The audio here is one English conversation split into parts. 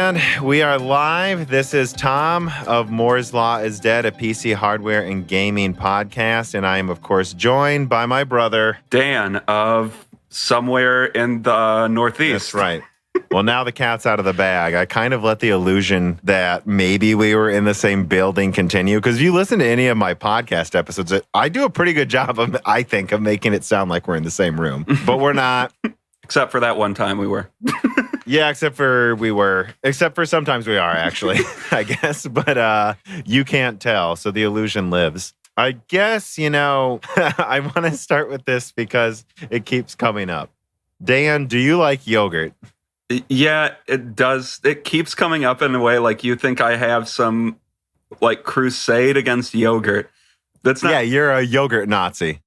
And we are live. This is Tom of Moore's Law is Dead, a PC hardware and gaming podcast. And I am, of course, joined by my brother, Dan of somewhere in the Northeast. That's right. Well, now the cat's out of the bag. I kind of let the illusion that maybe we were in the same building continue. Because if you listen to any of my podcast episodes, I do a pretty good job, I think, of making it sound like we're in the same room. But we're not. Except for that one time we were. Yeah, except for sometimes we are, actually, I guess. But you can't tell, so the illusion lives. I guess, I want to start with this because it keeps coming up. Dan, do you like yogurt? Yeah, it does. It keeps coming up in a way like you think I have some crusade against yogurt. That's not. Yeah, you're a yogurt Nazi.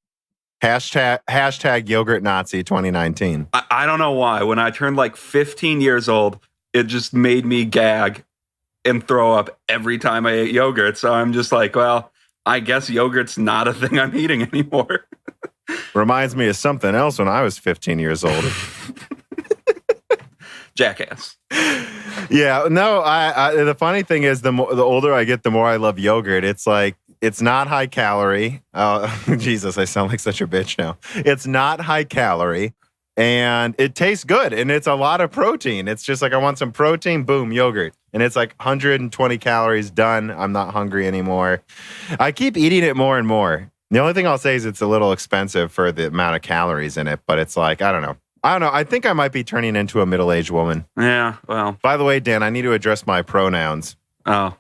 Hashtag yogurt Nazi 2019. I don't know why. When I turned 15 years old, it just made me gag and throw up every time I ate yogurt. So I'm just well, I guess yogurt's not a thing I'm eating anymore. Reminds me of something else when I was 15 years old. Jackass. Yeah, no, I the funny thing is the older I get, the more I love yogurt. It's not high calorie. Jesus, I sound like such a bitch now. It's not high calorie, and it tastes good, and it's a lot of protein. It's just I want some protein, boom, yogurt. And it's 120 calories, done. I'm not hungry anymore. I keep eating it more and more. The only thing I'll say is it's a little expensive for the amount of calories in it, but it's I don't know. I think I might be turning into a middle-aged woman. Yeah, well. By the way, Dan, I need to address my pronouns. Oh.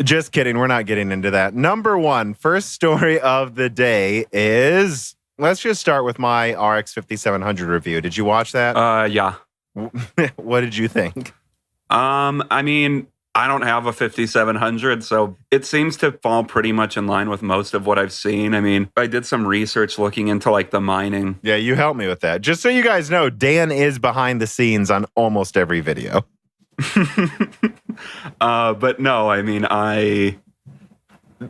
Just kidding. We're not getting into that. Number one, first story of the day is, let's just start with my RX 5700 review. Did you watch that? Yeah. What did you think? I don't have a 5700, so it seems to fall pretty much in line with most of what I've seen. I did some research looking into the mining. Yeah, you helped me with that. Just so you guys know, Dan is behind the scenes on almost every video. But no,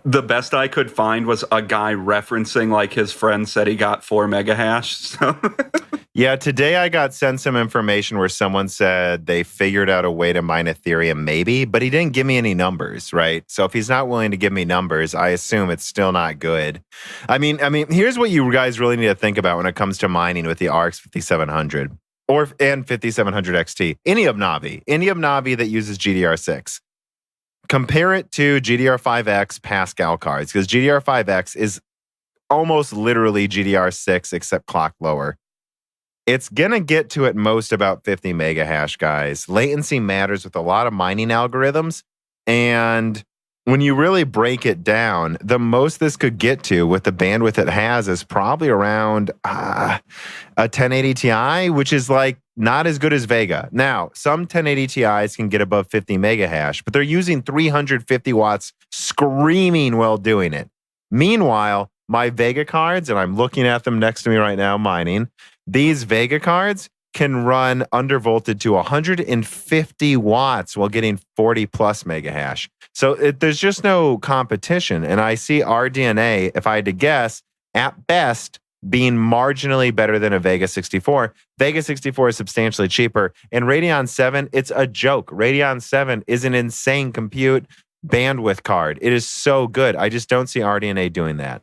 the best I could find was a guy referencing his friend said he got 4 mega hash. So yeah, today I got sent some information where someone said they figured out a way to mine Ethereum, maybe, but he didn't give me any numbers, right? So if he's not willing to give me numbers, I assume it's still not good. Here's what you guys really need to think about when it comes to mining with the RX 5700 and 5700 XT. Any of Navi that uses GDR6. Compare it to GDR5X Pascal cards, because GDR5X is almost literally GDR6 except clock lower. It's going to get to at most about 50 mega hash, guys. Latency matters with a lot of mining algorithms. And when you really break it down, the most this could get to with the bandwidth it has is probably around a 1080 Ti, which is not as good as Vega. Now, some 1080 Ti's can get above 50 mega hash, but they're using 350 watts screaming while doing it. Meanwhile, my Vega cards, and I'm looking at them next to me right now mining, these Vega cards can run undervolted to 150 watts while getting 40 plus mega hash. So there's just no competition. And I see RDNA, if I had to guess, at best being marginally better than a Vega 64. Vega 64 is substantially cheaper. And Radeon 7, it's a joke. Radeon 7 is an insane compute bandwidth card. It is so good. I just don't see RDNA doing that.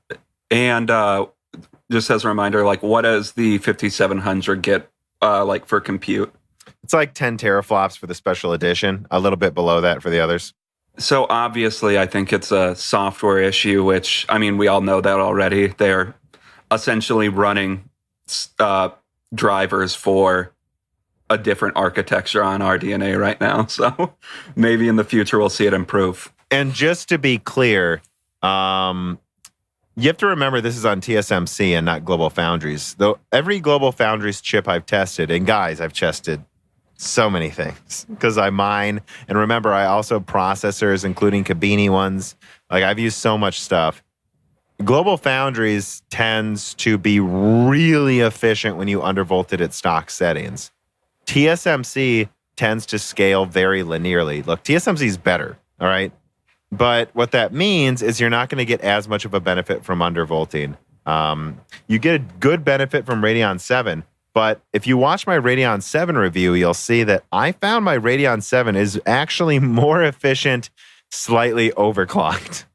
And just as a reminder, what does the 5700 get for compute? It's 10 teraflops for the special edition, a little bit below that for the others. So obviously, I think it's a software issue, which, we all know that already. They're essentially running drivers for a different architecture on RDNA right now. So maybe in the future, we'll see it improve. And just to be clear, you have to remember this is on TSMC and not Global Foundries. Though every Global Foundries chip I've tested, and guys, I've tested so many things because I mine. And remember, I also processors, including Kabini ones. I've used so much stuff. Global Foundries tends to be really efficient when you undervolt it at stock settings. TSMC tends to scale very linearly. Look, TSMC is better, all right? But what that means is you're not going to get as much of a benefit from undervolting. You get a good benefit from Radeon 7, But if you watch my Radeon 7 review, you'll see that I found my Radeon 7 is actually more efficient, slightly overclocked,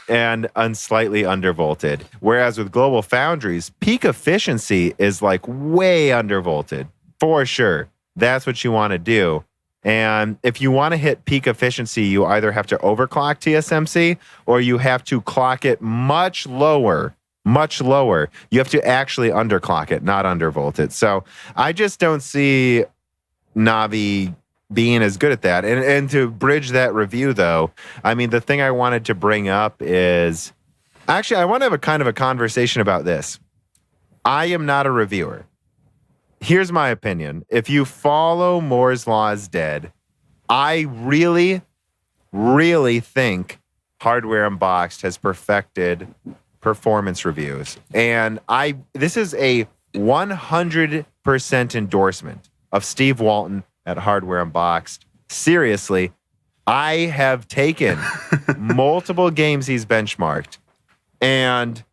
and slightly undervolted. Whereas with Global Foundries, peak efficiency is like way undervolted, for sure. That's what you want to do. And if you want to hit peak efficiency, you either have to overclock TSMC or you have to clock it much lower. Much lower. You have to actually underclock it, not undervolt it. So I just don't see Navi being as good at that. And to bridge that review, though, I mean, the thing I wanted to bring up is actually, I want to have a kind of a conversation about this. I am not a reviewer. Here's my opinion. If you follow Moore's Law is dead, I really, really think Hardware Unboxed has perfected performance reviews. And this is a 100% endorsement of Steve Walton at Hardware Unboxed. Seriously, I have taken multiple games he's benchmarked and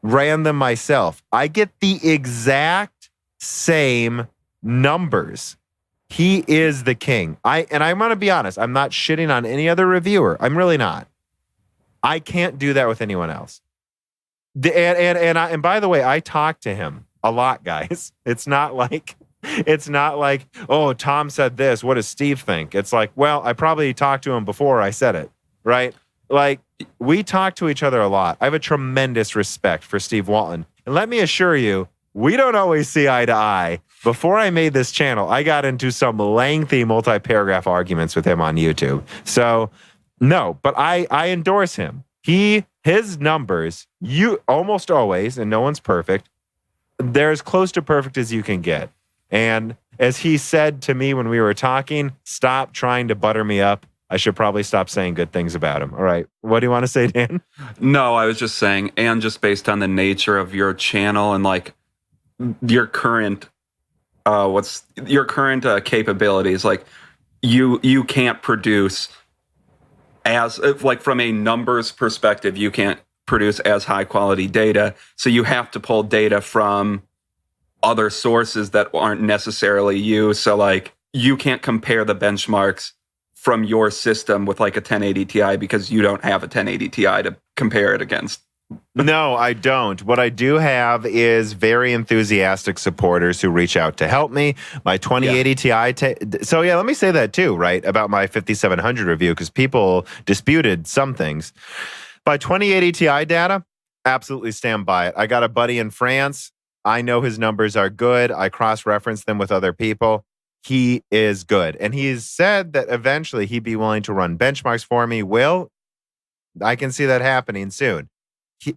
ran them myself. I get the exact same numbers. He is the king. I'm going to be honest. I'm not shitting on any other reviewer. I'm really not. I can't do that with anyone else. And by the way, I talk to him a lot, guys. It's not like, oh, Tom said this. What does Steve think? It's like, well, I probably talked to him before I said it, right? Like, we talk to each other a lot. I have a tremendous respect for Steve Walton. And let me assure you, we don't always see eye to eye. Before I made this channel, I got into some lengthy multi-paragraph arguments with him on YouTube. So, no, but I endorse him. His numbers, you almost always, and no one's perfect, they're as close to perfect as you can get. And as he said to me when we were talking, stop trying to butter me up. I should probably stop saying good things about him. All right. What do you want to say, Dan? No, I was just saying, and just based on the nature of your channel and like your current, capabilities, like you can't produce as, like, from a numbers perspective, you can't produce as high quality data. So you have to pull data from other sources that aren't necessarily you. So like you can't compare the benchmarks from your system with like a 1080 Ti because you don't have a 1080 Ti to compare it against. No, I don't. What I do have is very enthusiastic supporters who reach out to help me. My 2080 Ti. So yeah, let me say that too, right? About my 5700 review, because people disputed some things. My 2080 Ti data, absolutely stand by it. I got a buddy in France. I know his numbers are good. I cross-reference them with other people. He is good. And he's said that eventually he'd be willing to run benchmarks for me. Will, I can see that happening soon.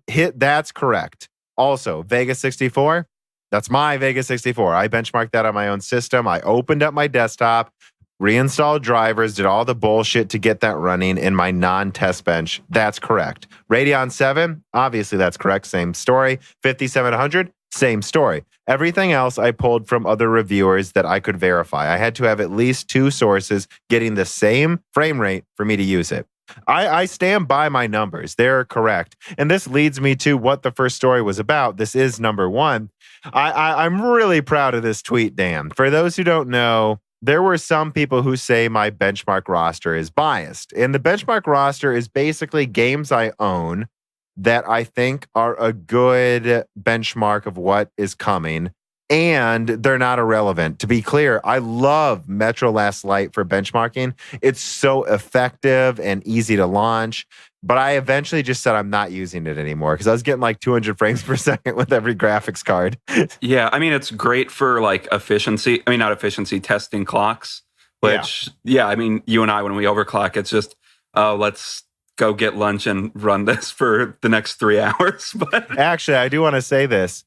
That's correct. Also, Vega 64, that's my Vega 64. I benchmarked that on my own system. I opened up my desktop, reinstalled drivers, did all the bullshit to get that running in my non-test bench. That's correct. Radeon 7, obviously that's correct. Same story. 5700, same story. Everything else I pulled from other reviewers that I could verify. I had to have at least two sources getting the same frame rate for me to use it. I stand by my numbers. They're correct. And this leads me to what the first story was about. This is number one. I'm really proud of this tweet, Dan. For those who don't know, there were some people who say my benchmark roster is biased. And the benchmark roster is basically games I own that I think are a good benchmark of what is coming. And they're not irrelevant. To be clear, I love Metro Last Light for benchmarking. It's so effective and easy to launch. But I eventually just said I'm not using it anymore because I was getting like 200 frames per second with every graphics card. Yeah, I mean, it's great for like efficiency. I mean, not efficiency, testing clocks. Which, yeah, I mean, you and I, when we overclock, it's just, let's go get lunch and run this for the next 3 hours. But actually, I do want to say this.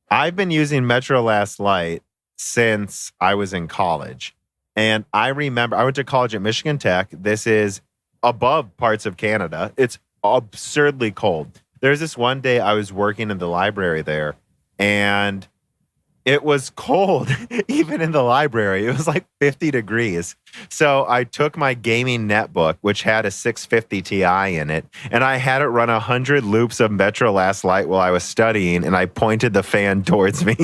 I've been using Metro Last Light since I was in college. And I remember I went to college at Michigan Tech. This is above parts of Canada. It's absurdly cold. There's this one day I was working in the library there, and it was cold, even in the library. It was like 50 degrees. So I took my gaming netbook, which had a 650 Ti in it, and I had it run 100 loops of Metro Last Light while I was studying, and I pointed the fan towards me.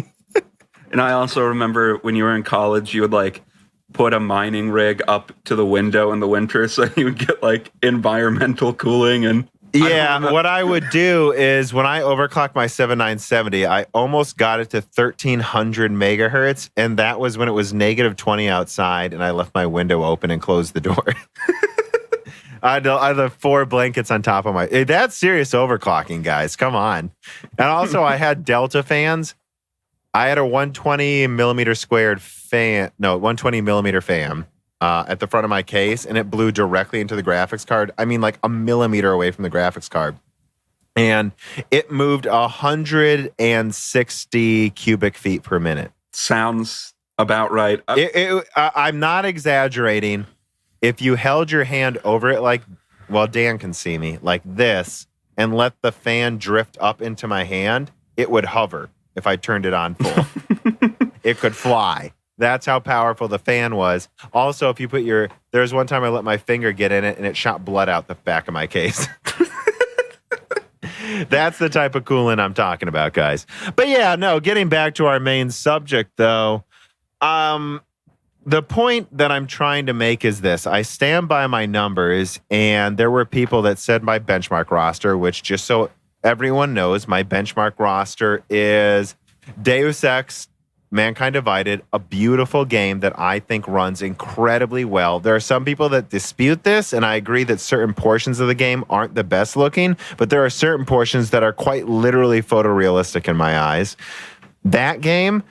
And I also remember when you were in college, you would like put a mining rig up to the window in the winter so you would get like environmental cooling. And yeah, what I would do is when I overclocked my 7970, I almost got it to 1300 megahertz. And that was when it was negative 20 outside and I left my window open and closed the door. I had the 4 blankets on top of my... That's serious overclocking, guys. Come on. And also, I had Delta fans. I had a 120 millimeter squared fan... No, 120 millimeter fan at the front of my case, and it blew directly into the graphics card. I mean, like a millimeter away from the graphics card. And it moved 160 cubic feet per minute. Sounds about right. I'm not exaggerating. If you held your hand over it like, well, Dan can see me, like this, and let the fan drift up into my hand, it would hover if I turned it on full. It could fly. That's how powerful the fan was. Also, if you put there's one time I let my finger get in it and it shot blood out the back of my case. That's the type of coolant I'm talking about, guys. But yeah, no, getting back to our main subject, though, the point that I'm trying to make is this. I stand by my numbers, and there were people that said my benchmark roster, which just so everyone knows, my benchmark roster is Deus Ex, Mankind Divided, a beautiful game that I think runs incredibly well. There are some people that dispute this, and I agree that certain portions of the game aren't the best looking, but there are certain portions that are quite literally photorealistic in my eyes. That game...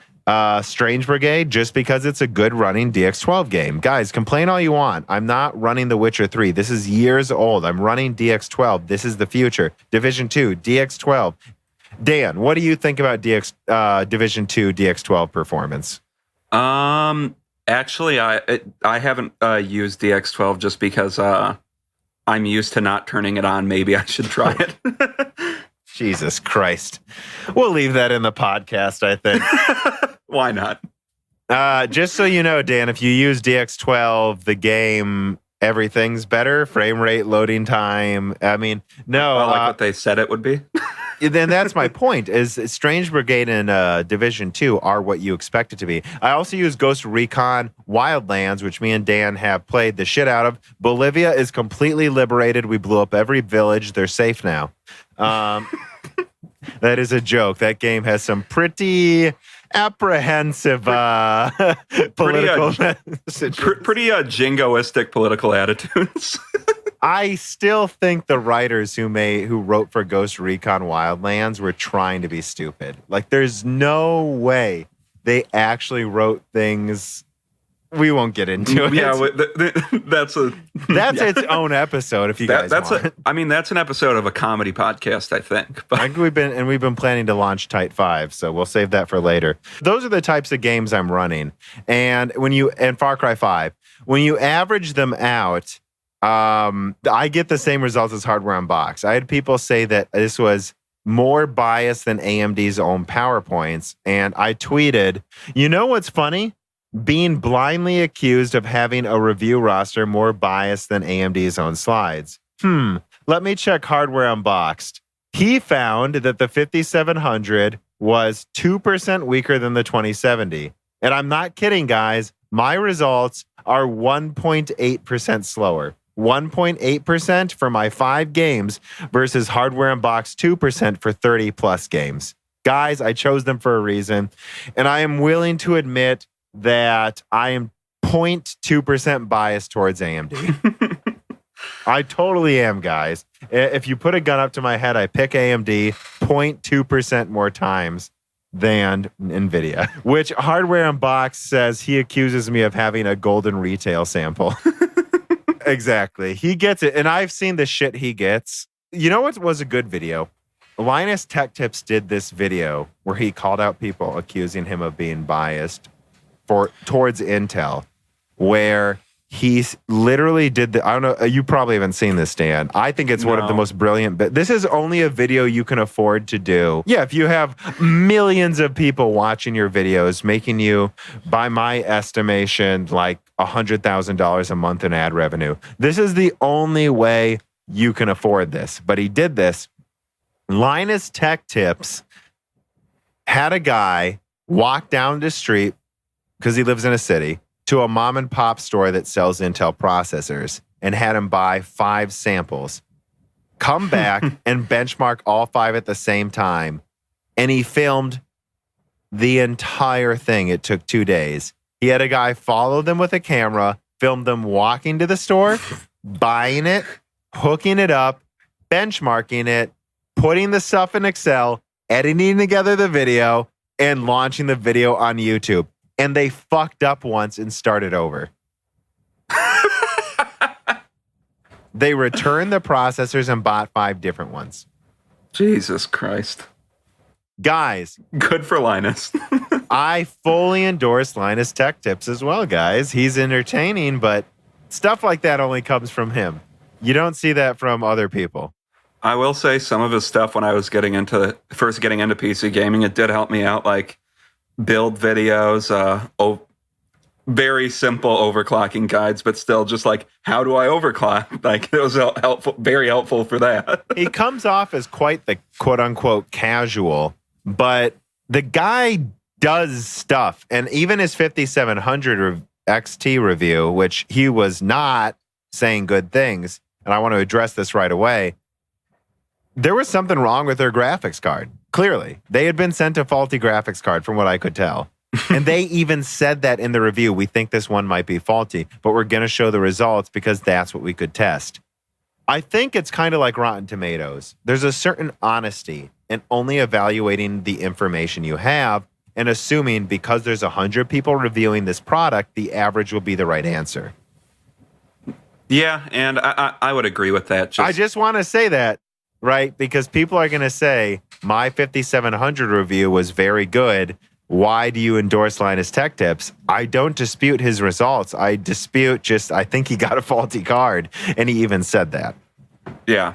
Strange Brigade, just because it's a good running DX12 game. Guys, complain all you want. I'm not running The Witcher 3. This is years old. I'm running DX12. This is the future. Division 2, DX12. Dan, what do you think about Division 2 DX12 performance? Actually, I haven't used DX12 just because I'm used to not turning it on. Maybe I should try it. Jesus Christ. We'll leave that in the podcast, I think. Why not? Just so you know, Dan, if you use DX12, the game, everything's better. Frame rate, loading time. I mean, no. Like what they said it would be? Then that's my point, is Strange Brigade and Division 2 are what you expect it to be. I also use Ghost Recon Wildlands, which me and Dan have played the shit out of. Bolivia is completely liberated. We blew up every village. They're safe now. That is a joke. That game has some pretty apprehensive political pretty jingoistic political attitudes. I still think the writers who wrote for Ghost Recon Wildlands were trying to be stupid. Like, there's no way they actually wrote things. We won't get into it. Yeah, that's its own episode. If you guys want. That's an episode of a comedy podcast, I think. But we've been planning to launch Tight 5, so we'll save that for later. Those are the types of games I'm running, and Far Cry 5, when you average them out, I get the same results as Hardware Unboxed. I had people say that this was more biased than AMD's own PowerPoints, and I tweeted, you know what's funny? Being blindly accused of having a review roster more biased than AMD's own slides. Let me check Hardware Unboxed. He found that the 5700 was 2% weaker than the 2070. And I'm not kidding, guys. My results are 1.8% slower. 1.8% for my 5 games versus Hardware Unboxed 2% for 30 plus games. Guys, I chose them for a reason. And I am willing to admit that I am 0.2% biased towards AMD. I totally am, guys. If you put a gun up to my head, I pick AMD 0.2% more times than NVIDIA, which Hardware Unboxed says he accuses me of having a golden retail sample. Exactly. He gets it. And I've seen the shit he gets. You know what was a good video? Linus Tech Tips did this video where he called out people accusing him of being biased towards Intel, where he literally did I don't know, you probably haven't seen this, Dan. I think it's one of the most brilliant, this is only a video you can afford to do. Yeah, if you have millions of people watching your videos, making you, by my estimation, like $100,000 a month in ad revenue. This is the only way you can afford this. But he did this. Linus Tech Tips had a guy walk down the street, because he lives in a city, to a mom and pop store that sells Intel processors and had him buy 5 samples. Come back and benchmark all 5 at the same time. And he filmed the entire thing. It took 2 days. He had a guy follow them with a camera, film them walking to the store, buying it, hooking it up, benchmarking it, putting the stuff in Excel, editing together the video, and launching the video on YouTube. And they fucked up once and started over. They returned the processors and bought 5 different ones. Jesus Christ. Guys. Good for Linus. I fully endorse Linus Tech Tips as well, guys. He's entertaining, but stuff like that only comes from him. You don't see that from other people. I will say some of his stuff when I was first getting into PC gaming, it did help me out, like build videos, very simple overclocking guides, but still just like, how do I overclock? Like, it was helpful, very helpful for that. He comes off as quite the quote unquote casual, but the guy does stuff. And even his 5700 XT review, which he was not saying good things, and I want to address this right away. There was something wrong with their graphics card. Clearly, they had been sent a faulty graphics card from what I could tell. And they even said that in the review. We think this one might be faulty, but we're going to show the results because that's what we could test. I think it's kind of like Rotten Tomatoes. There's a certain honesty in only evaluating the information you have and assuming because there's 100 people reviewing this product, the average will be the right answer. Yeah, and I would agree with that. I just want to say that, right? Because people are going to say, my 5700 review was very good. Why do you endorse Linus Tech Tips? I don't dispute his results. I dispute I think he got a faulty card, and he even said that. Yeah.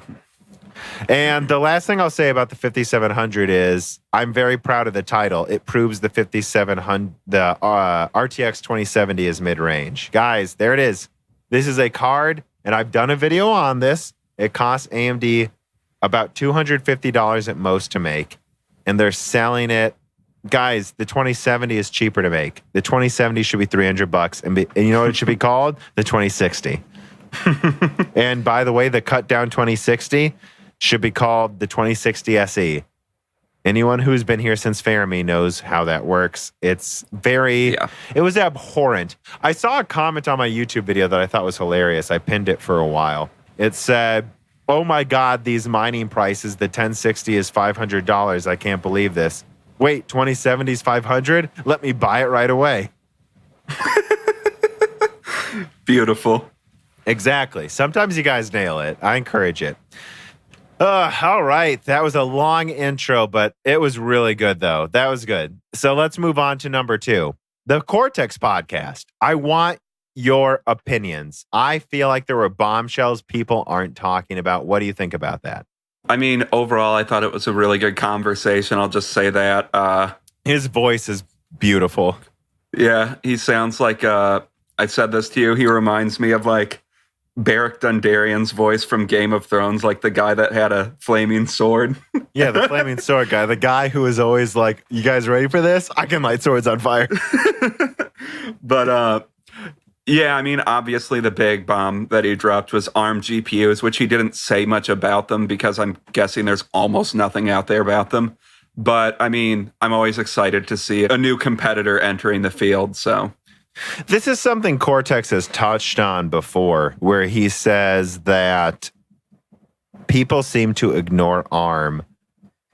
And the last thing I'll say about the 5700 is I'm very proud of the title. It proves the 5700, the RTX 2070 is mid-range. Guys, there it is. This is a card, and I've done a video on this. It costs AMD about $250 at most to make, and they're selling it. Guys, the 2070 is cheaper to make. The 2070 should be $300, and you know what it should be called? The 2060. And by the way, the cut down 2060 should be called the 2060 SE. Anyone who's been here since Fermi knows how that works. It's it was abhorrent. I saw a comment on my YouTube video that I thought was hilarious. I pinned it for a while. It said, oh my God, these mining prices, the 1060 is $500. I can't believe this. Wait, 2070 is $500? Let me buy it right away. Beautiful. Exactly. Sometimes you guys nail it. I encourage it. All right. That was a long intro, but it was really good, though. That was good. So let's move on to number 2, the Cortex podcast. I want your opinions. I feel like there were bombshells people aren't talking about. What do you think about that? I mean, overall, I thought it was a really good conversation. I'll just say that. His voice is beautiful. Yeah, he sounds like, I said this to you, he reminds me of like Beric Dondarrion's voice from Game of Thrones, like the guy that had a flaming sword. Yeah, the flaming sword guy. The guy who is always like, you guys ready for this? I can light swords on fire. But, yeah, I mean, obviously the big bomb that he dropped was ARM GPUs, which he didn't say much about them because I'm guessing there's almost nothing out there about them. But, I mean, I'm always excited to see a new competitor entering the field, so... This is something Cortex has touched on before, where he says that people seem to ignore ARM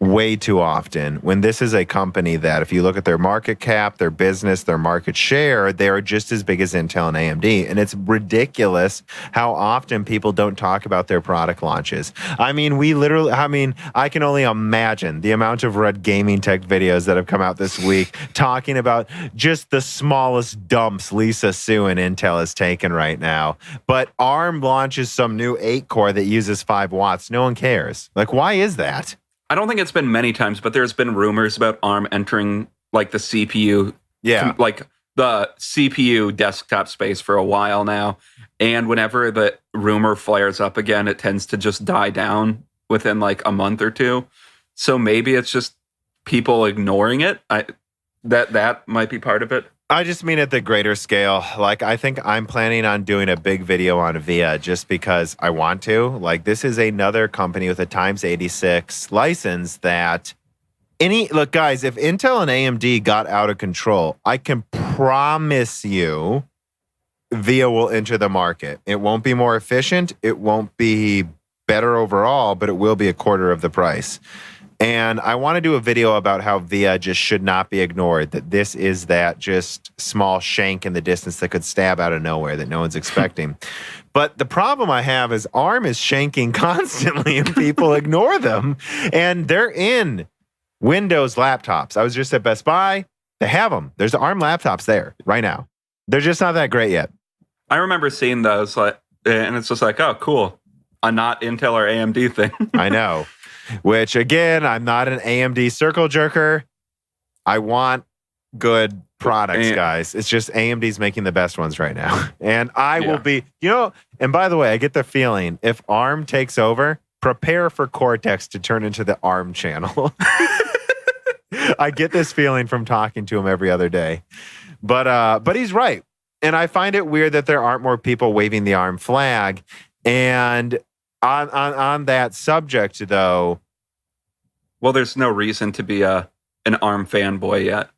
way too often when this is a company that, if you look at their market cap, their business, their market share, they are just as big as Intel and AMD. And it's ridiculous how often people don't talk about their product launches. I mean, I can only imagine the amount of Red Gaming Tech videos that have come out this week talking about just the smallest dumps Lisa Su and Intel has taken right now. But ARM launches some new 8-core that uses 5 watts. No one cares. Like, why is that? I don't think it's been many times, but there's been rumors about ARM entering like the CPU, like the CPU desktop space for a while now. And whenever the rumor flares up again, it tends to just die down within like a month or two. So maybe it's just people ignoring it. That might be part of it. I just mean at the greater scale. Like, I think I'm planning on doing a big video on VIA just because I want to. Like, this is another company with a x86 license that look, guys, if Intel and AMD got out of control, I can promise you VIA will enter the market. It won't be more efficient. It won't be better overall, but it will be a quarter of the price. And I want to do a video about how VIA just should not be ignored, that this is that just small shank in the distance that could stab out of nowhere that no one's expecting. But the problem I have is ARM is shanking constantly and people ignore them. And they're in Windows laptops. I was just at Best Buy. They have them. There's ARM laptops there right now. They're just not that great yet. I remember seeing those, and it's just like, oh, cool. A not Intel or AMD thing. I know. Which, again, I'm not an AMD circle jerker. I want good products, guys. It's just AMD's making the best ones right now. And I will be, and by the way, I get the feeling if ARM takes over, prepare for Cortex to turn into the ARM channel. I get this feeling from talking to him every other day. But he's right. And I find it weird that there aren't more people waving the ARM flag. And on that subject, though. Well, there's no reason to be an ARM fanboy yet.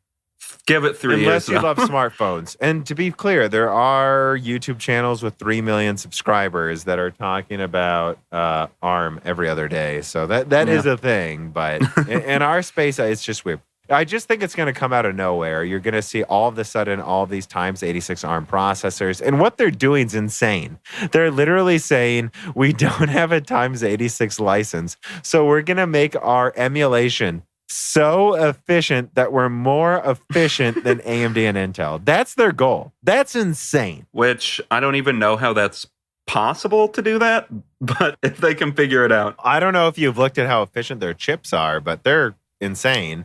Give it 3 years. Unless you love smartphones. And to be clear, there are YouTube channels with 3 million subscribers that are talking about ARM every other day. So that is a thing. But in our space, it's just weird. I just think it's going to come out of nowhere. You're going to see all of a sudden all of these x86 ARM processors. And what they're doing is insane. They're literally saying, we don't have a x86 license, so we're going to make our emulation so efficient that we're more efficient than AMD and Intel. That's their goal. That's insane. Which I don't even know how that's possible to do that, but if they can figure it out. I don't know if you've looked at how efficient their chips are, but they're insane.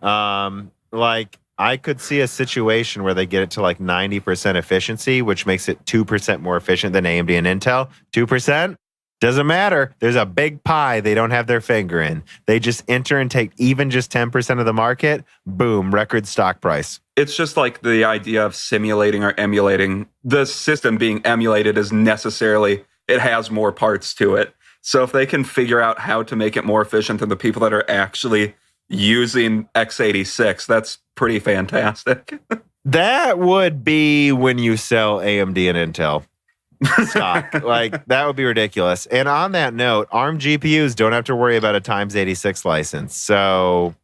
Like, I could see a situation where they get it to like 90% efficiency, which makes it 2% more efficient than AMD and Intel. 2%? Doesn't matter. There's a big pie they don't have their finger in. They just enter and take even just 10% of the market. Boom, record stock price. It's just like the idea of simulating or emulating. The system being emulated is necessarily, it has more parts to it. So if they can figure out how to make it more efficient than the people that are actually using x86, that's pretty fantastic. That would be when you sell AMD and Intel stock. Like, that would be ridiculous. And on that note, ARM GPUs don't have to worry about a x86 license. So,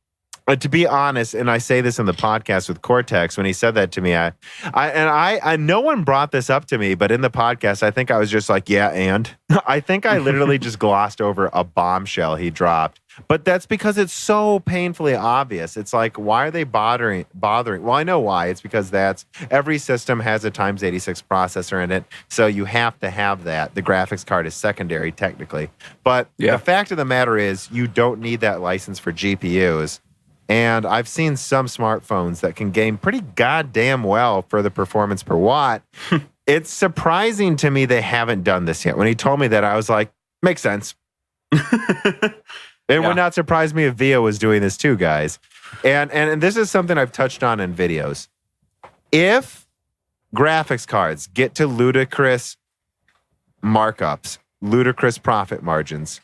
to be honest, and I say this in the podcast with Cortex, when he said that to me, I no one brought this up to me, but in the podcast, I think I was just like, yeah, and I think I literally just glossed over a bombshell he dropped. But that's because it's so painfully obvious. It's like, why are they bothering? Well, I know why. It's because every system has a x86 processor in it, so you have to have that. The graphics card is secondary, technically. But the fact of the matter is, you don't need that license for GPUs. And I've seen some smartphones that can game pretty goddamn well for the performance per watt. It's surprising to me they haven't done this yet. When he told me that, I was like, makes sense. It would not surprise me if VIA was doing this too, guys. And this is something I've touched on in videos. If graphics cards get to ludicrous markups, ludicrous profit margins,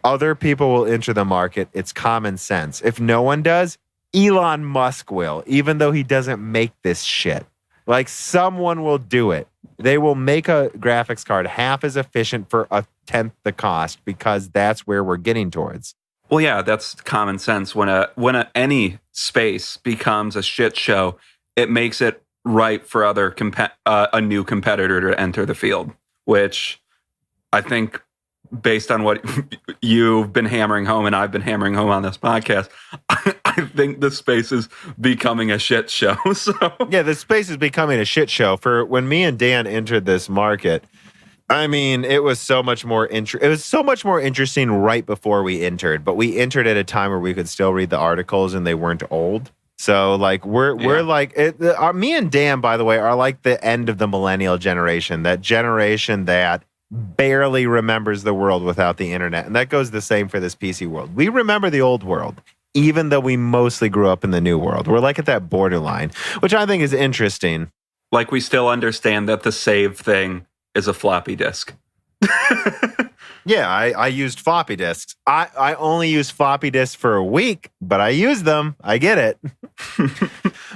other people will enter the market. It's common sense. If no one does, Elon Musk will, even though he doesn't make this shit. Like, someone will do it. They will make a graphics card half as efficient for 1/10 the cost, because that's where we're getting towards. Well, yeah, that's common sense. When any space becomes a shit show, it makes it right for a new competitor to enter the field, which I think, based on what you've been hammering home and I've been hammering home on this podcast, I think the space is becoming a shit show. So yeah, the space is becoming a shit show. For when me and Dan entered this market, I mean, it was so much more interesting right before we entered, but we entered at a time where we could still read the articles and they weren't old. So like we're like me and Dan, by the way, are like the end of the millennial generation, that generation that barely remembers the world without the internet. And that goes the same for this PC world. We remember the old world. even though we mostly grew up in the new world. We're like at that borderline, which I think is interesting. Like we still understand that the save thing is a floppy disk. Yeah, I used floppy disks. I only used floppy disks for a week, but I used them. I get it.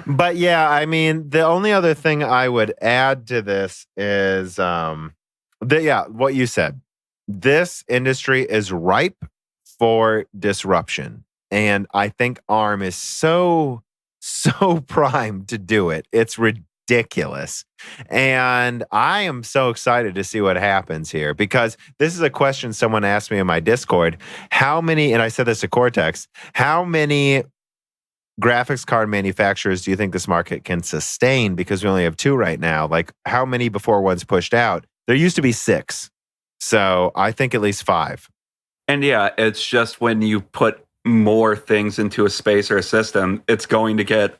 But yeah, I mean, the only other thing I would add to this is what you said. This industry is ripe for disruption. And I think ARM is so primed to do it. It's ridiculous. And I am so excited to see what happens here, because this is a question someone asked me in my Discord. How many, and I said this to Cortex, how many graphics card manufacturers do you think this market can sustain? Because we only have 2 right now. Like, how many before one's pushed out? There used to be 6. So I think at least 5. And yeah, it's just when you put more things into a space or a system, it's going to get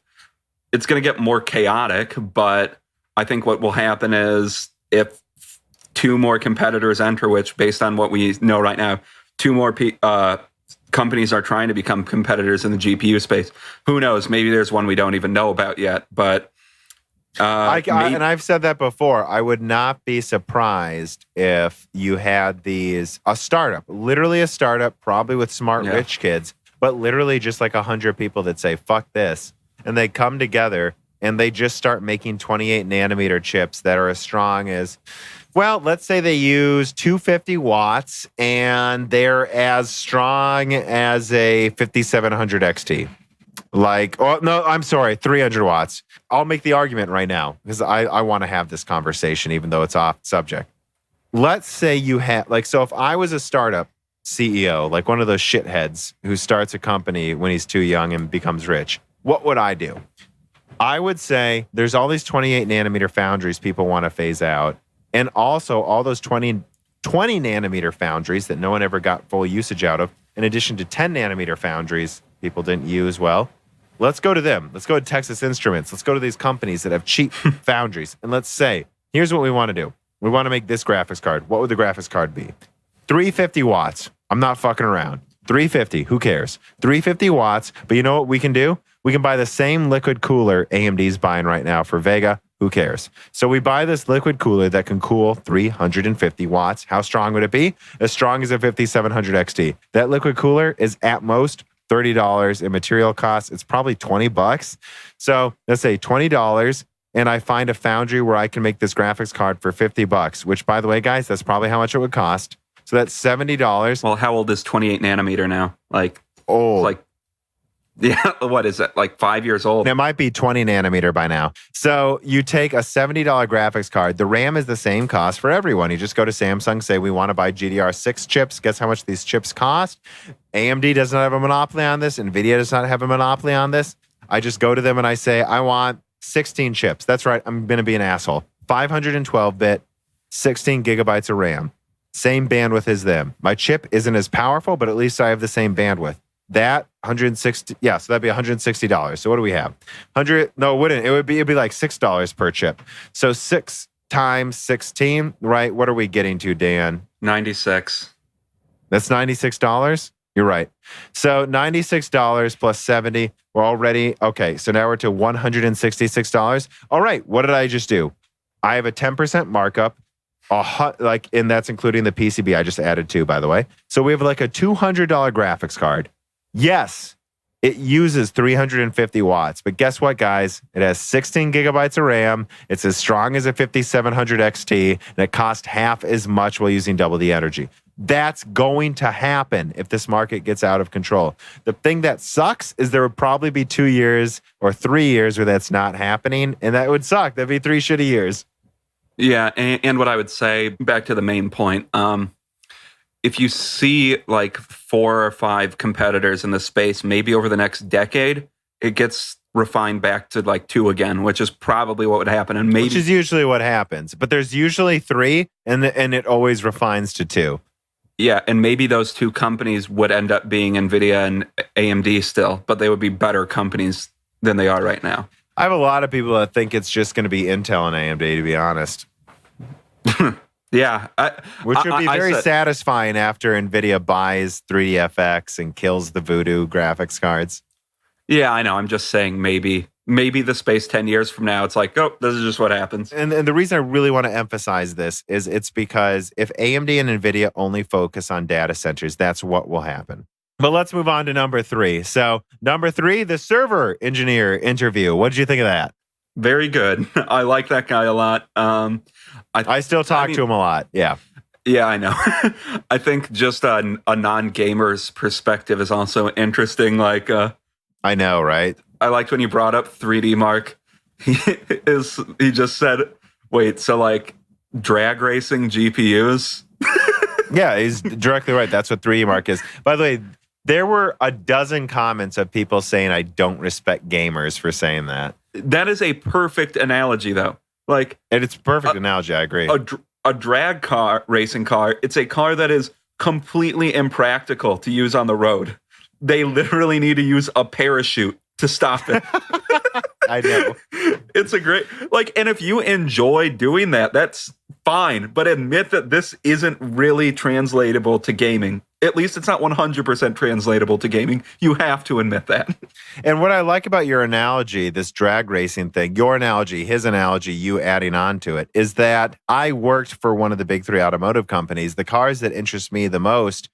more chaotic. But I think what will happen is if 2 more competitors enter, which based on what we know right now, 2 more companies are trying to become competitors in the GPU space. Who knows? Maybe there's one we don't even know about yet. But and I've said that before. I would not be surprised if you had a startup, literally a startup, probably with smart rich kids, but literally just like 100 people that say, fuck this. And they come together and they just start making 28 nanometer chips that are as strong as, well, let's say they use 250 watts and they're as strong as a 5700 XT. Like, oh, no, I'm sorry, 300 watts. I'll make the argument right now because I want to have this conversation, even though it's off subject. Let's say you have, like, so if I was a startup CEO, like one of those shitheads who starts a company when he's too young and becomes rich, what would I do? I would say there's all these 28 nanometer foundries people want to phase out. And also all those 20 nanometer foundries that no one ever got full usage out of, in addition to 10 nanometer foundries people didn't use well. Let's go to them. Let's go to Texas Instruments. Let's go to these companies that have cheap foundries. And let's say, here's what we want to do. We want to make this graphics card. What would the graphics card be? 350 watts. I'm not fucking around. 350. Who cares? 350 watts. But you know what we can do? We can buy the same liquid cooler AMD's buying right now for Vega. Who cares? So we buy this liquid cooler that can cool 350 watts. How strong would it be? As strong as a 5700 XT. That liquid cooler is at most $30 in material costs. It's probably $20. So let's say $20, and I find a foundry where I can make this graphics card for $50, which, by the way, guys, that's probably how much it would cost. So that's $70. Well, how old is 28 nanometer now? Like, old. Like, yeah, what is it? Like 5 years old? It might be 20 nanometer by now. So you take a $70 graphics card. The RAM is the same cost for everyone. You just go to Samsung, say, we want to buy GDR6 chips. Guess how much these chips cost? AMD does not have a monopoly on this. NVIDIA does not have a monopoly on this. I just go to them and I say, I want 16 chips. That's right. I'm going to be an asshole. 512-bit, 16 gigabytes of RAM. Same bandwidth as them. My chip isn't as powerful, but at least I have the same bandwidth. That 160, yeah, so that'd be $160. So what do we have? 100, no, it wouldn't. It'd be like $6 per chip. So 6 times 16, right? What are we getting to, Dan? 96. That's $96? You're right. So $96 plus 70, we're already, okay, so now we're to $166. All right, what did I just do? I have a 10% markup. And that's including the PCB I just added to, by the way. So we have like a $200 graphics card. Yes, it uses 350 watts, but guess what, guys? It has 16 gigabytes of RAM. It's as strong as a 5700 XT, and it costs half as much while using double the energy. That's going to happen if this market gets out of control. The thing that sucks is there would probably be 2 years or 3 years where that's not happening, and that would suck. That'd be 3 shitty years. Yeah, and what I would say, back to the main point, if you see like 4 or 5 competitors in the space, maybe over the next decade, it gets refined back to like 2 again, which is probably what would happen. And maybe, which is usually what happens. But there's usually 3, and it always refines to 2. Yeah, and maybe those 2 companies would end up being NVIDIA and AMD still, but they would be better companies than they are right now. I have a lot of people that think it's just going to be Intel and AMD, to be honest. Yeah. Which would be very satisfying after NVIDIA buys 3DFX and kills the Voodoo graphics cards. Yeah, I know. I'm just saying maybe the space 10 years from now, it's like, oh, this is just what happens. And the reason I really want to emphasize this is it's because if AMD and NVIDIA only focus on data centers, that's what will happen. But let's move on to number 3. So number 3, the server engineer interview. What did you think of that? Very good. I like that guy a lot. I still talk to him a lot. Yeah. Yeah, I know. I think just a non-gamer's perspective is also interesting. Like, I know, right? I liked when you brought up 3D Mark. He just said, wait, so like drag racing GPUs? Yeah, he's directly right. That's what 3D Mark is. By the way, there were a dozen comments of people saying I don't respect gamers for saying that. That is a perfect analogy, though. Like, and it's a perfect analogy. I agree. A drag racing car, it's a car that is completely impractical to use on the road. They literally need to use a parachute to stop it. I know. It's a great, like, and if you enjoy doing that, that's fine. But admit that this isn't really translatable to gaming. At least it's not 100% translatable to gaming. You have to admit that. And what I like about your analogy, this drag racing thing, your analogy, his analogy, you adding on to it, is that I worked for one of the big 3 automotive companies. The cars that interest me the most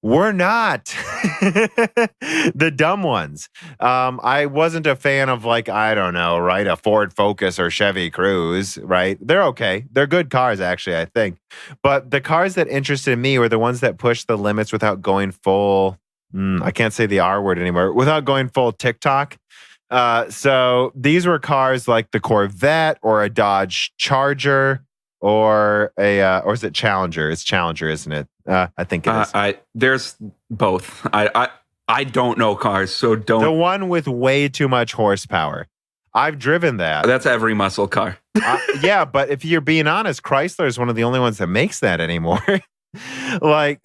were not the dumb ones. I wasn't a fan of, like, I don't know, right? A Ford Focus or Chevy Cruze, right? They're okay. They're good cars, actually, I think. But the cars that interested me were the ones that push the limits without going full, I can't say the R word anymore, without going full TikTok. So these were cars like the Corvette or a Dodge Charger or is it Challenger? It's Challenger, isn't it? I think it is. There's both. I don't know cars, so don't. The one with way too much horsepower. I've driven that. That's every muscle car. Yeah, but if you're being honest, Chrysler is one of the only ones that makes that anymore. like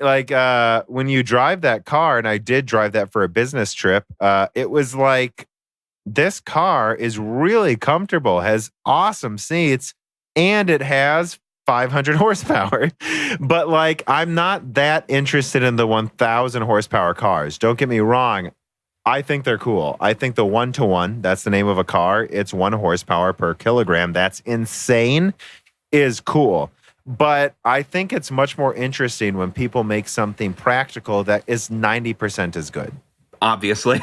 when you drive that car, and I did drive that for a business trip, it was like, this car is really comfortable, has awesome seats, and it has 500 horsepower. But like, I'm not that interested in the 1,000 horsepower cars. Don't get me wrong. I think they're cool. I think the 1-to-1, that's the name of a car, it's 1 horsepower per kilogram. That's insane, is cool. But I think it's much more interesting when people make something practical that is 90% as good. Obviously.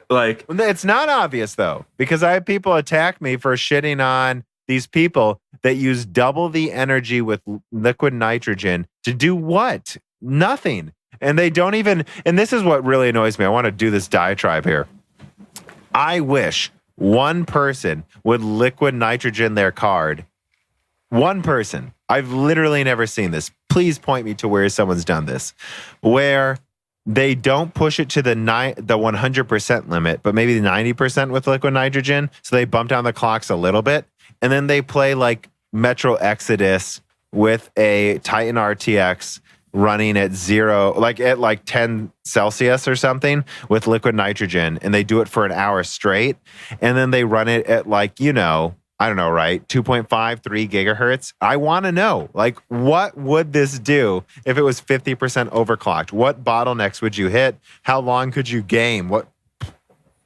Like, it's not obvious, though, because I have people attack me for shitting on these people that use double the energy with liquid nitrogen to do what? Nothing. And they don't even, and this is what really annoys me. I want to do this diatribe here. I wish one person would liquid nitrogen their card. One person. I've literally never seen this. Please point me to where someone's done this. Where they don't push it to the 100% limit, but maybe the 90% with liquid nitrogen. So they bump down the clocks a little bit. And then they play like Metro Exodus with a Titan RTX running at 0, like at like 10 Celsius or something with liquid nitrogen. And they do it for an hour straight. And then they run it at like, I don't know, right? 2.5, 3 gigahertz. I want to know, like, what would this do if it was 50% overclocked? What bottlenecks would you hit? How long could you game? What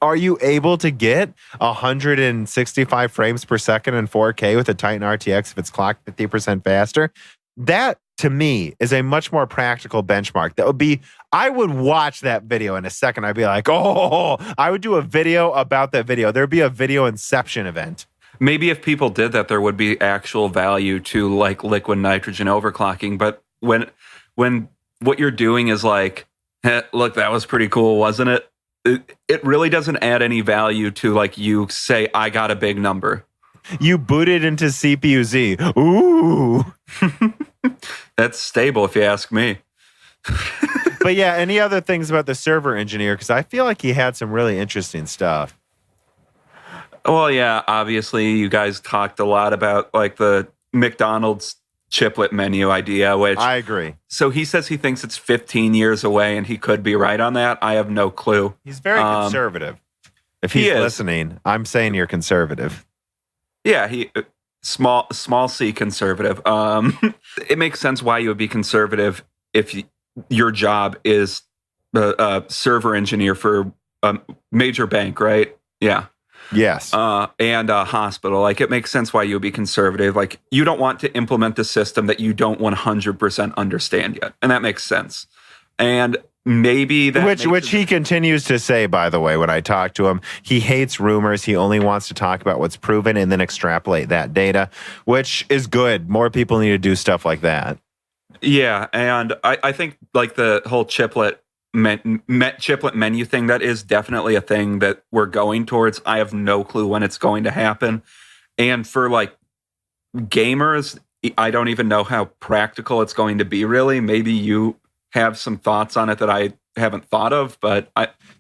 are you able to get 165 frames per second in 4K with a Titan RTX if it's clocked 50% faster? That, to me, is a much more practical benchmark. That would be, I would watch that video in a second. I'd be like, oh, I would do a video about that video. There'd be a video inception event. Maybe if people did that, there would be actual value to like liquid nitrogen overclocking. But when what you're doing is like, hey, look, that was pretty cool, wasn't it? It really doesn't add any value to like you say, I got a big number. You booted into CPU-Z. Ooh. That's stable if you ask me. But yeah, any other things about the server engineer? Because I feel like he had some really interesting stuff. Well, yeah, obviously you guys talked a lot about like the McDonald's chiplet menu idea, which I agree. So he says he thinks it's 15 years away, and he could be right on that. I have no clue. He's very conservative. If he's listening, I'm saying you're conservative. Yeah, small c conservative. It makes sense why you would be conservative if your job is a server engineer for a major bank, right? Yeah. Yes. And a hospital. Like, it makes sense why you would be conservative. Like, you don't want to implement the system that you don't 100% understand yet. And that makes sense. And maybe that which he continues to say, by the way, when I talk to him, he hates rumors. He only wants to talk about what's proven and then extrapolate that data, which is good. More people need to do stuff like that. Yeah. And I think like the whole chiplet menu thing, that is definitely a thing that we're going towards. I have no clue when it's going to happen. And for like gamers, I don't even know how practical it's going to be, really. Maybe you have some thoughts on it that I haven't thought of, but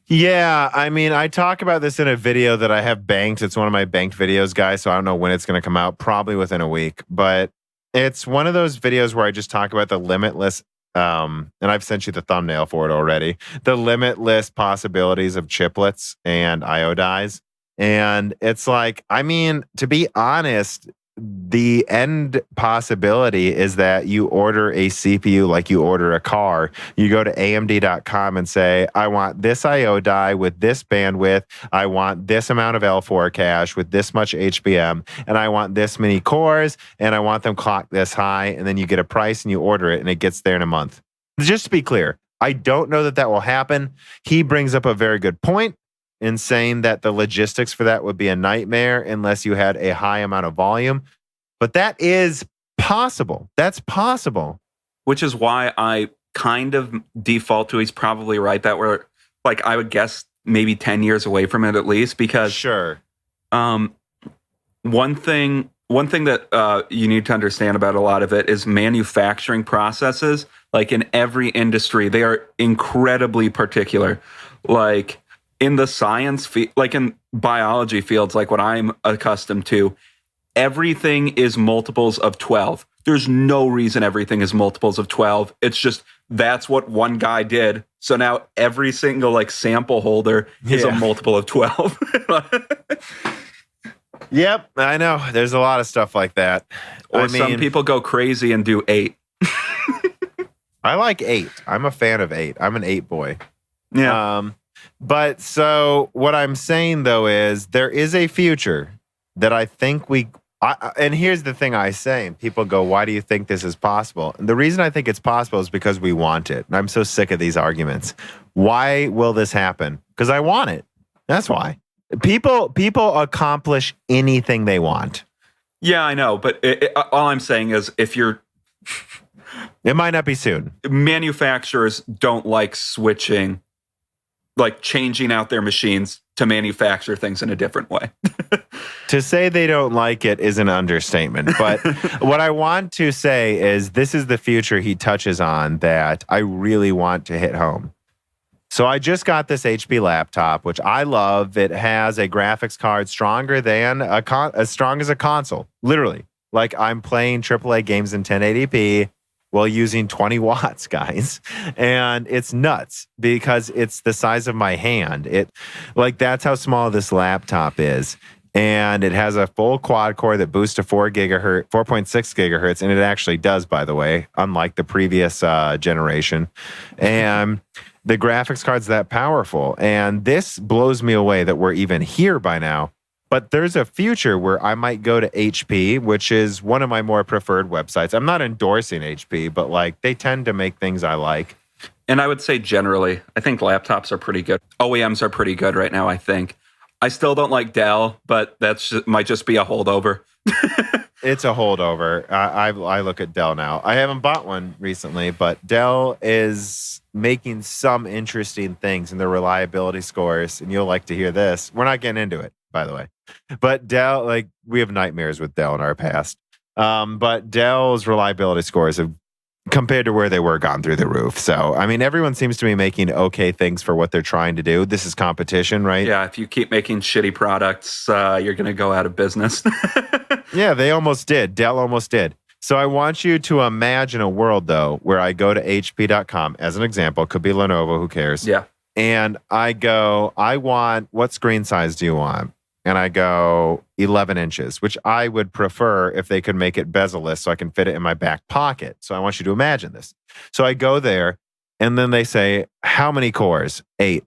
Yeah, I mean, I talk about this in a video that I have banked. It's one of my banked videos, guys, so I don't know when it's going to come out, probably within a week. But it's one of those videos where I just talk about the limitless, and I've sent you the thumbnail for it already, the limitless possibilities of chiplets and IO dies. And it's like, I mean, to be honest, the end possibility is that you order a CPU like you order a car. You go to AMD.com and say, I want this IO die with this bandwidth. I want this amount of L4 cache with this much HBM. And I want this many cores. And I want them clocked this high. And then you get a price and you order it and it gets there in a month. Just to be clear, I don't know that will happen. He brings up a very good point in saying that the logistics for that would be a nightmare unless you had a high amount of volume. But that is possible. That's possible. Which is why I kind of default to he's probably right, that we're, like, I would guess maybe 10 years away from it at least, because sure. One thing that you need to understand about a lot of it is manufacturing processes. Like, in every industry, they are incredibly particular. Like, in the science, like in biology fields, like what I'm accustomed to, everything is multiples of 12. There's no reason everything is multiples of 12. It's just, that's what one guy did. So now every single like sample holder is a multiple of 12. Yep, I know. There's a lot of stuff like that. Or some people go crazy and do 8. I like 8. I'm a fan of 8. I'm an 8 boy. Yeah. But so what I'm saying, though, is there is a future that I think and here's the thing I say, and people go, why do you think this is possible? And the reason I think it's possible is because we want it. And I'm so sick of these arguments. Why will this happen? Because I want it. That's why. People accomplish anything they want. Yeah, I know. But all I'm saying is if you're... It might not be soon. Manufacturers don't like switching, like changing out their machines to manufacture things in a different way. To say they don't like it is an understatement. But what I want to say is this is the future he touches on that I really want to hit home. So I just got this HP laptop, which I love. It has a graphics card stronger than as strong as a console. Literally. Like, I'm playing AAA games in 1080p while using 20 watts, guys. And it's nuts because it's the size of my hand. That's how small this laptop is. And it has a full quad core that boosts to 4.6 gigahertz. And it actually does, by the way, unlike the previous generation. And the graphics card's that powerful. And this blows me away that we're even here by now. But there's a future where I might go to HP, which is one of my more preferred websites. I'm not endorsing HP, but like they tend to make things I like. And I would say generally, I think laptops are pretty good. OEMs are pretty good right now, I think. I still don't like Dell, but might just be a holdover. It's a holdover. I look at Dell now. I haven't bought one recently, but Dell is making some interesting things in their reliability scores. And you'll like to hear this. We're not getting into it, by the way. But Dell, like, we have nightmares with Dell in our past. But Dell's reliability scores have, compared to where they were, gone through the roof. So, I mean, everyone seems to be making okay things for what they're trying to do. This is competition, right? Yeah, if you keep making shitty products, you're going to go out of business. Yeah, they almost did. Dell almost did. So I want you to imagine a world, though, where I go to HP.com, as an example. Could be Lenovo, who cares? Yeah. And I go, what screen size do you want? And I go 11 inches, which I would prefer if they could make it bezel-less so I can fit it in my back pocket. So I want you to imagine this. So I go there and then they say, how many cores? 8.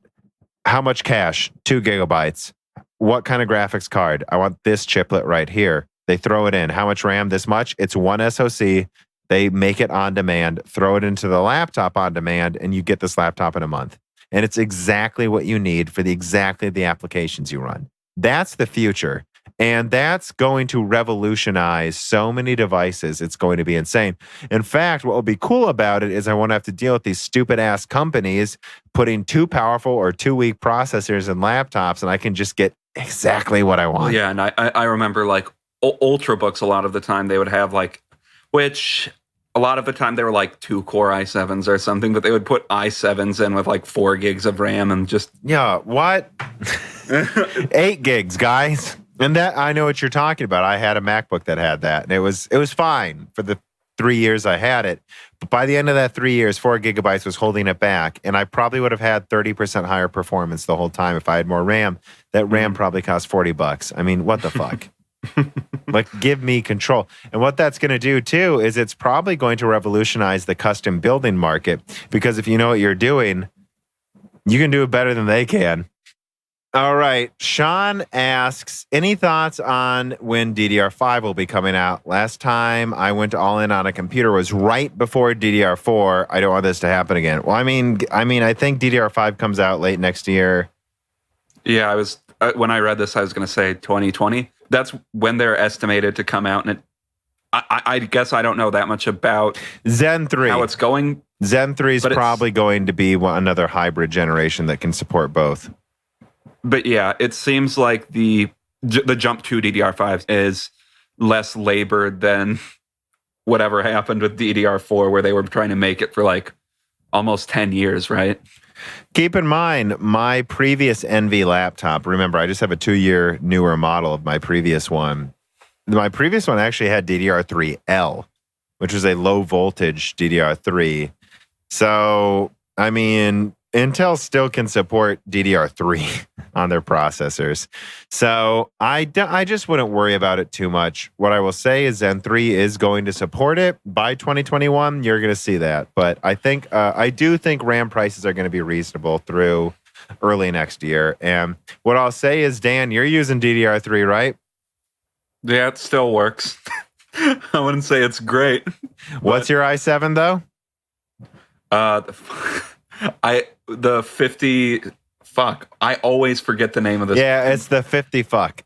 How much cache? 2 gigabytes. What kind of graphics card? I want this chiplet right here. They throw it in. How much RAM? This much. It's one SoC. They make it on demand, throw it into the laptop on demand, and you get this laptop in a month. And it's exactly what you need for exactly the applications you run. That's the future. And that's going to revolutionize so many devices. It's going to be insane. In fact, what will be cool about it is I won't have to deal with these stupid ass companies putting too powerful or too weak processors in laptops, and I can just get exactly what I want. Yeah, and I remember like Ultrabooks a lot of the time they would have like, which a lot of the time they were like 2-core i7s or something, but they would put i7s in with like 4 gigs of RAM and just... Yeah, what? 8 gigs, guys. And that, I know what you're talking about. I had a MacBook that had that, and it was fine for the 3 years I had it. But by the end of that 3 years, 4 gigabytes was holding it back, and I probably would have had 30% higher performance the whole time if I had more RAM. That RAM probably cost $40. I mean, what the fuck? Like, give me control. And what that's going to do too is it's probably going to revolutionize the custom building market, because if you know what you're doing, you can do it better than they can. All right. Sean asks, any thoughts on when DDR5 will be coming out? Last time I went all in on a computer was right before DDR4. I don't want this to happen again. Well, I mean, I think DDR5 comes out late next year. Yeah, when I read this, I was going to say 2020. That's when they're estimated to come out. And I guess I don't know that much about Zen 3. How it's going. Zen 3 is probably going to be another hybrid generation that can support both. But yeah, it seems like the jump to DDR5 is less labored than whatever happened with DDR4, where they were trying to make it for like almost 10 years, right? Keep in mind, my previous NV laptop, remember, I just have a 2-year newer model of my previous one. My previous one actually had DDR3L, which was a low voltage DDR3. So, I mean, Intel still can support DDR3 on their processors. So I just wouldn't worry about it too much. What I will say is Zen 3 is going to support it. By 2021, you're going to see that. But I do think RAM prices are going to be reasonable through early next year. And what I'll say is, Dan, you're using DDR3, right? Yeah, it still works. I wouldn't say it's great. What's your i7 though? The 50 fuck. I always forget the name of this. Yeah, it's the 50 fuck.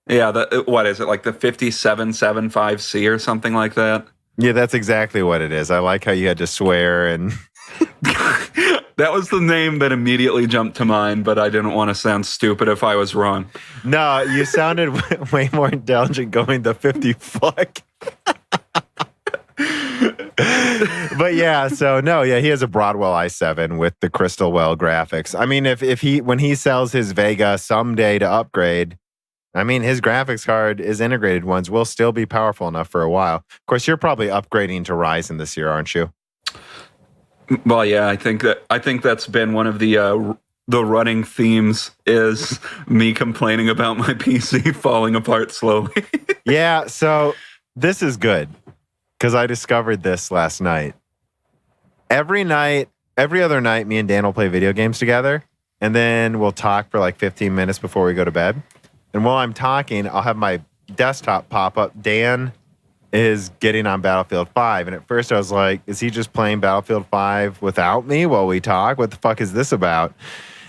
Yeah, what is it, like the 5775C or something like that? Yeah, that's exactly what it is. I like how you had to swear and that was the name that immediately jumped to mind, but I didn't want to sound stupid if I was wrong. No, you sounded way more intelligent going the 50 fuck. But yeah, so no, yeah, he has a Broadwell i7 with the Crystal Well graphics. I mean, when he sells his Vega someday to upgrade, I mean, his graphics card, his integrated ones, will still be powerful enough for a while. Of course, you're probably upgrading to Ryzen this year, aren't you? Well, yeah, I think that's been one of the running themes is me complaining about my PC falling apart slowly. Yeah, so this is good because I discovered this last night. Every other night, me and Dan will play video games together, and then we'll talk for like 15 minutes before we go to bed. And while I'm talking, I'll have my desktop pop up. Dan is getting on Battlefield 5. And at first I was like, is he just playing Battlefield 5 without me while we talk? What the fuck is this about?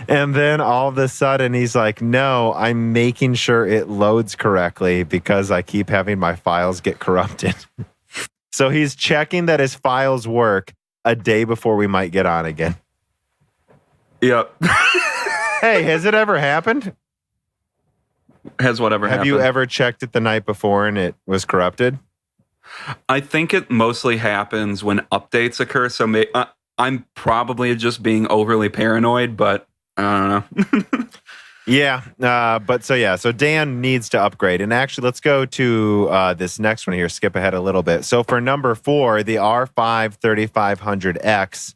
And then all of a sudden he's like, no, I'm making sure it loads correctly because I keep having my files get corrupted. So he's checking that his files work a day before we might get on again. Yep. Hey, has it ever happened? Has whatever happened? Have you ever checked it the night before and it was corrupted? I think it mostly happens when updates occur. So I'm probably just being overly paranoid, but I don't know. Yeah. So Dan needs to upgrade. And actually, let's go to this next one here. Skip ahead a little bit. So for number 4, the R5 3500X.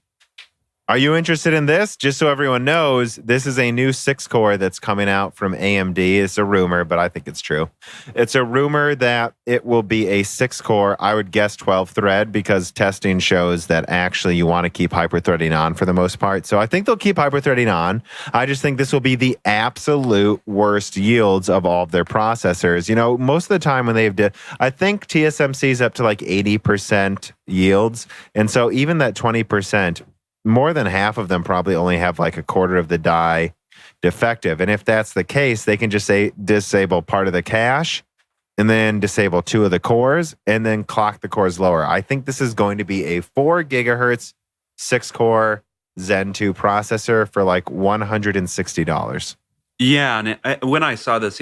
Are you interested in this? Just so everyone knows, this is a new 6-core that's coming out from AMD. It's a rumor, but I think it's true. It's a rumor that it will be a 6-core, I would guess 12-thread, because testing shows that actually you want to keep hyperthreading on for the most part. So I think they'll keep hyperthreading on. I just think this will be the absolute worst yields of all of their processors. You know, most of the time when I think TSMC is up to like 80% yields. And so even that 20%, more than half of them probably only have like a quarter of the die defective. And if that's the case, they can just disable part of the cache and then disable 2 of the cores and then clock the cores lower. I think this is going to be a 4 gigahertz 6-core Zen 2 processor for like $160. Yeah, and when I saw this,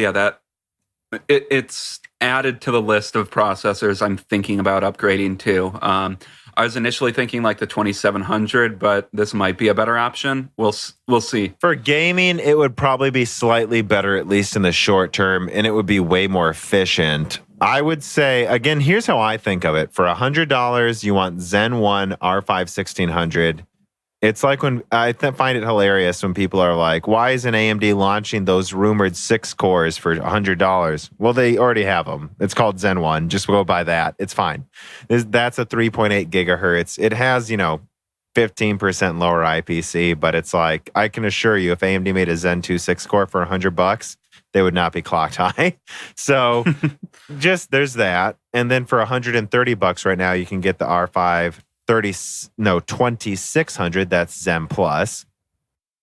it's added to the list of processors I'm thinking about upgrading to. I was initially thinking like the 2700, but this might be a better option. We'll see. For gaming, it would probably be slightly better, at least in the short term, and it would be way more efficient. I would say, again, here's how I think of it. For $100, you want Zen 1 R5 1600. It's like when I find it hilarious when people are like, why isn't AMD launching those rumored 6 cores for $100? Well, they already have them. It's called Zen 1. Just go buy that. It's fine. That's a 3.8 gigahertz. It has, 15% lower IPC, but it's like, I can assure you, if AMD made a Zen 2 6-core for $100, they would not be clocked high. So just there's that. And then for $130 right now, you can get the R5 2600, that's Zen Plus.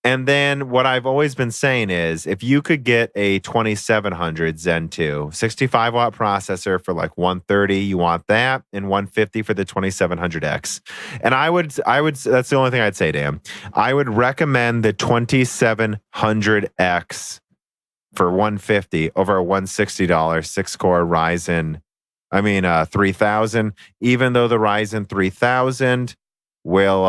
And then what I've always been saying is if you could get a 2700 Zen 2, 65 watt processor for like 130, you want that, and 150 for the 2700X. And I would that's the only thing I'd say, Dan. I would recommend the 2700X for 150 over a $160 6-core Ryzen 3000, even though the Ryzen 3000 will,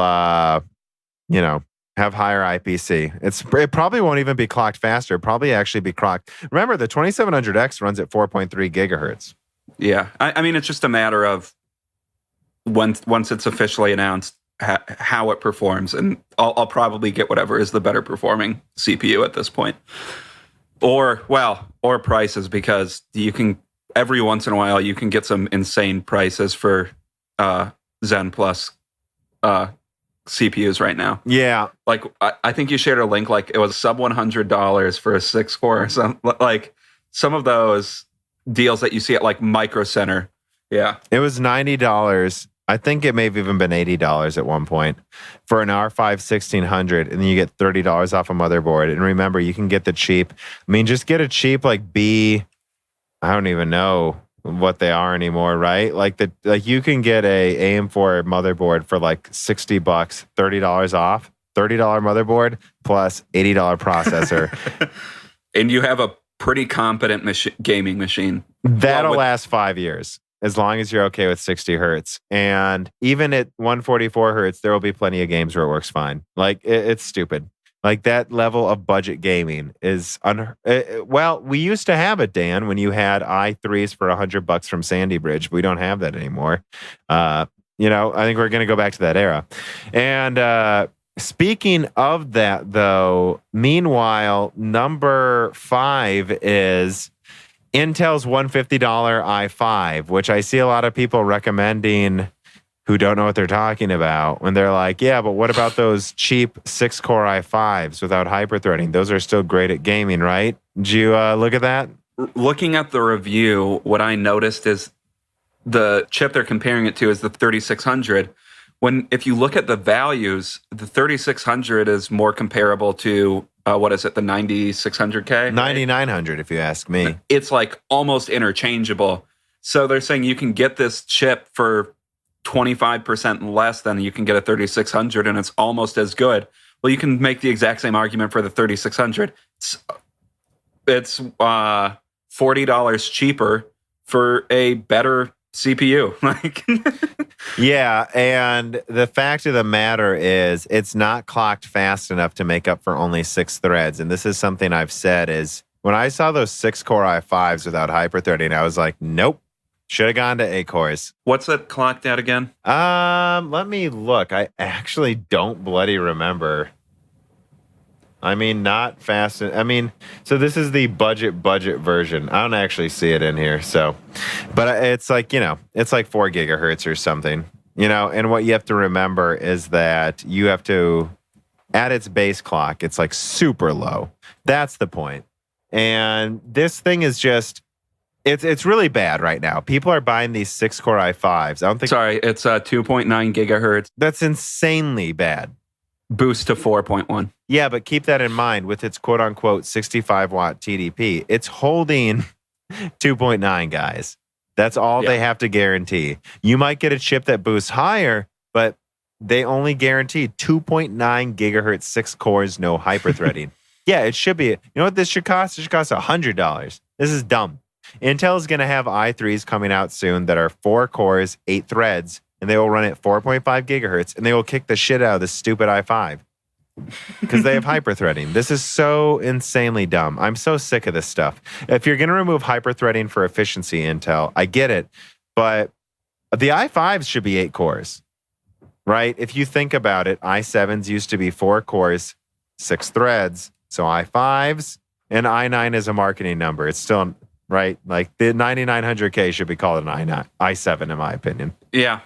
have higher IPC. It probably won't even be clocked faster. It'll probably actually be clocked. Remember, the 2700X runs at 4.3 gigahertz. Yeah. I mean, it's just a matter of once it's officially announced how it performs. And I'll probably get whatever is the better performing CPU at this point. Or prices, because you can... Every once in a while, you can get some insane prices for Zen Plus CPUs right now. Yeah. Like, I think you shared a link, like it was sub $100 for a 6-core or something. Like, some of those deals that you see at like Micro Center. Yeah. It was $90. I think it may have even been $80 at one point for an R5 1600, and then you get $30 off a motherboard. And remember, you can get the cheap. Just get a cheap like I don't even know what they are anymore, right? Like you can get a AM4 motherboard for like $60, $30 off, $30 motherboard plus $80 processor. And you have a pretty competent gaming machine. That'll last 5 years, as long as you're okay with 60 hertz. And even at 144 hertz, there will be plenty of games where it works fine. Like it's stupid. Like that level of budget gaming is we used to have it, Dan, when you had i3s for $100 from Sandy Bridge. We don't have that anymore. I think we're going to go back to that era. And speaking of that, though, meanwhile, number 5 is Intel's $150 i5, which I see a lot of people recommending who don't know what they're talking about when they're like, yeah, but what about those cheap 6-core i5s without hyperthreading? Those are still great at gaming, right? Did you look at that? Looking at the review, what I noticed is the chip they're comparing it to is the 3600. If you look at the values, the 3600 is more comparable to, the 9600K? Right? 9900, if you ask me. It's like almost interchangeable. So they're saying you can get this chip for 25% less than you can get a 3600, and it's almost as good. Well, you can make the exact same argument for the 3600. It's $40 cheaper for a better CPU. Yeah, and the fact of the matter is it's not clocked fast enough to make up for only 6 threads. And this is something I've said is when I saw those 6-core i5s without hyperthreading, I was like, nope. Should have gone to 8 cores. What's it clocked at again? Let me look. I actually don't bloody remember. I mean, not fast. I mean, so this is the budget version. I don't actually see it in here. So, but it's like, it's like 4 gigahertz or something, and what you have to remember is that you have to, at its base clock, it's like super low. That's the point. And this thing is just, it's really bad right now. People are buying these 6-core i5s. I don't think. Sorry, it's 2.9 gigahertz. That's insanely bad. Boost to 4.1. Yeah, but keep that in mind with its quote unquote 65 watt TDP. It's holding 2.9, guys. That's all they have to guarantee. You might get a chip that boosts higher, but they only guarantee 2.9 gigahertz, 6 cores, no hyperthreading. Yeah, it should be. You know what this should cost? It should cost $100. This is dumb. Intel is going to have i3s coming out soon that are 4 cores, 8 threads, and they will run at 4.5 gigahertz, and they will kick the shit out of this stupid i5 because they have hyperthreading. This is so insanely dumb. I'm so sick of this stuff. If you're going to remove hyperthreading for efficiency, Intel, I get it, but the i5s should be 8 cores, right? If you think about it, i7s used to be 4 cores, 6 threads, so i5s, and i9 is a marketing number. It's still... right? Like the 9900K should be called an i7 in my opinion. Yeah.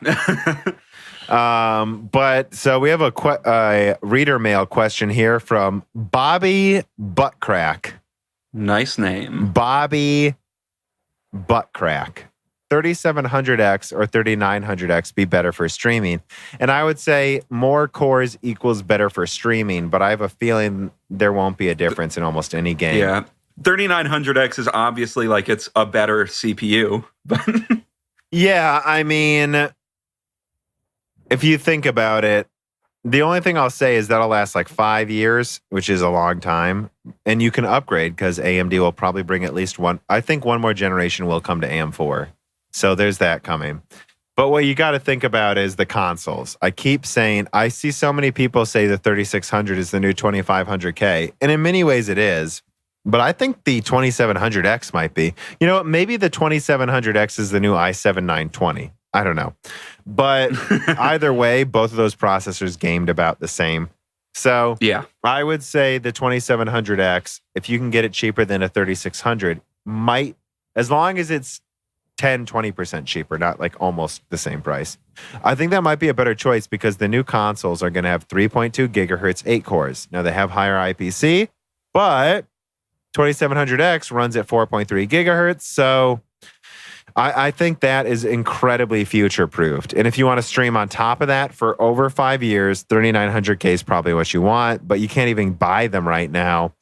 But so we have a reader mail question here from Bobby Buttcrack. Nice name. Bobby Buttcrack. 3700X or 3900X be better for streaming? And I would say more cores equals better for streaming, but I have a feeling there won't be a difference in almost any game. Yeah. 3900X is obviously like it's a better CPU. Yeah, I mean, if you think about it, the only thing I'll say is that'll last like 5 years, which is a long time. And you can upgrade because AMD will probably bring at least one. I think one more generation will come to AM4. So there's that coming. But what you got to think about is the consoles. I keep saying, I see so many people say the 3600 is the new 2500K. And in many ways it is. But I think the 2700X might be. You know what? Maybe the 2700X is the new i7-920. I don't know. But either way, both of those processors gamed about the same. So yeah, I would say the 2700X, if you can get it cheaper than a 3600, might, as long as it's 10, 20% cheaper, not like almost the same price. I think that might be a better choice because the new consoles are going to have 3.2 gigahertz, 8 cores. Now they have higher IPC, but 2700X runs at 4.3 gigahertz. So I think that is incredibly future-proofed. And if you want to stream on top of that for over 5 years, 3900K is probably what you want, but you can't even buy them right now.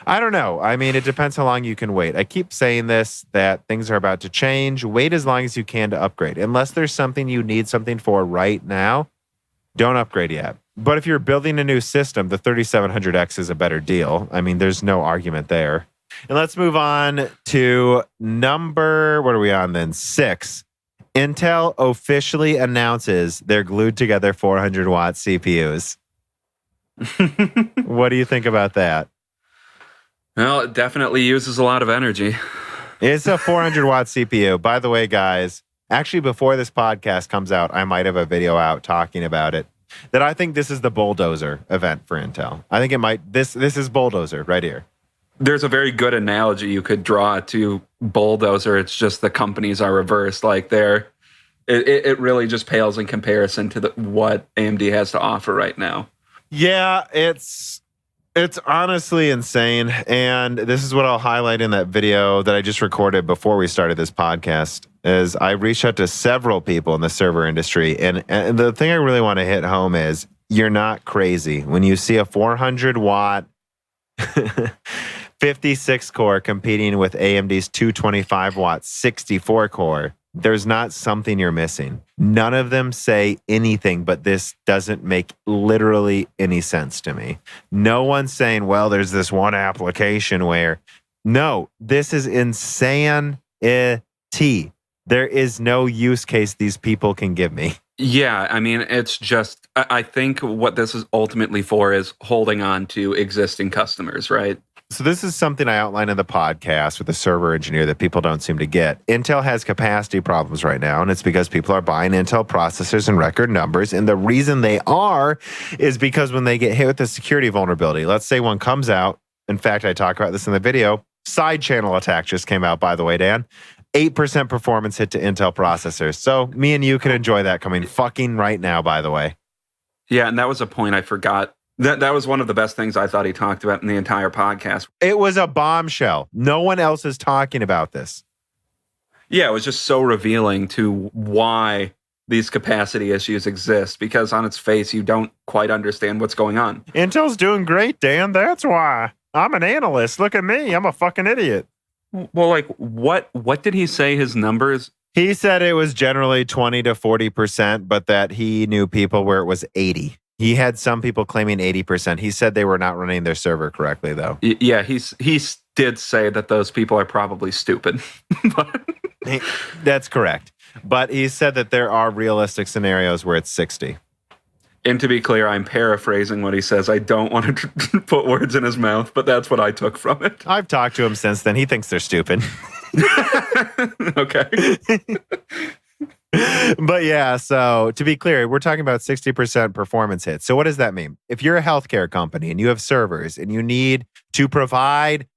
I don't know. I mean, it depends how long you can wait. I keep saying this, that things are about to change. Wait as long as you can to upgrade. Unless there's something you need something for right now, don't upgrade yet. But if you're building a new system, the 3700X is a better deal. I mean, there's no argument there. And let's move on to number, what are we on then? 6. Intel officially announces they're glued together 400 watt CPUs. What do you think about that? Well, it definitely uses a lot of energy. It's a 400 watt CPU. By the way, guys, actually before this podcast comes out, I might have a video out talking about it. That I think this is the Bulldozer event for Intel. I think it might, this is Bulldozer right here. There's a very good analogy you could draw to Bulldozer. It's just the companies are reversed. Like it really just pales in comparison to what AMD has to offer right now. Yeah, it's honestly insane. And this is what I'll highlight in that video that I just recorded before we started this podcast. Is I reached out to several people in the server industry. And the thing I really want to hit home is you're not crazy. When you see a 400 watt 56 core competing with AMD's 225 watt 64 core, there's not something you're missing. None of them say anything, but this doesn't make literally any sense to me. No one's saying, well, there's this one application where, no, this is insanity. There is no use case these people can give me. Yeah, I mean, it's just, I think what this is ultimately for is holding on to existing customers, right? So this is something I outlined in the podcast with the server engineer that people don't seem to get. Intel has capacity problems right now, and it's because people are buying Intel processors in record numbers. And the reason they are is because when they get hit with a security vulnerability, let's say one comes out. In fact, I talk about this in the video. Side channel attack just came out, by the way, Dan. 8% performance hit to Intel processors. So me and you can enjoy that coming fucking right now, by the way. Yeah, and that was a point I forgot. That was one of the best things I thought he talked about in the entire podcast. It was a bombshell. No one else is talking about this. Yeah, it was just so revealing to why these capacity issues exist, because on its face, you don't quite understand what's going on. Intel's doing great, Dan. That's why. I'm an analyst. Look at me. I'm a fucking idiot. Well, like, what did he say his numbers? He said it was generally 20 to 40%, but that he knew people where it was 80. He had some people claiming 80%. He said they were not running their server correctly, though. Yeah, he did say that those people are probably stupid. That's correct. But he said that there are realistic scenarios where it's 60. And to be clear, I'm paraphrasing what he says. I don't want to put words in his mouth, but that's what I took from it. I've talked to him since then. He thinks they're stupid. Okay. But yeah, so to be clear, we're talking about 60% performance hits. So what does that mean? If you're a healthcare company and you have servers and you need to provide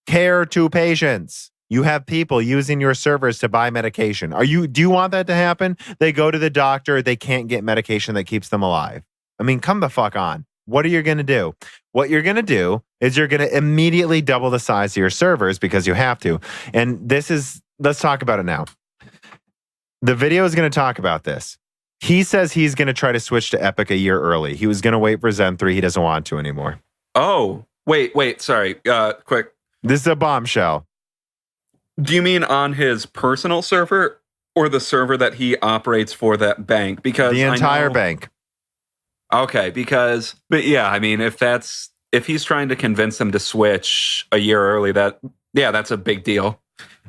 care to patients, you have people using your servers to buy medication. Do you want that to happen? They go to the doctor, they can't get medication that keeps them alive. I mean, come the fuck on. What are you going to do? What you're going to do is you're going to immediately double the size of your servers because you have to. And let's talk about it now. The video is going to talk about this. He says he's going to try to switch to Epic a year early. He was going to wait for Zen 3. He doesn't want to anymore. Oh, wait, sorry. Quick. This is a bombshell. Do you mean on his personal server or the server that he operates for that bank? Because the entire bank. Okay, but yeah, I mean, if he's trying to convince them to switch a year early, that's a big deal.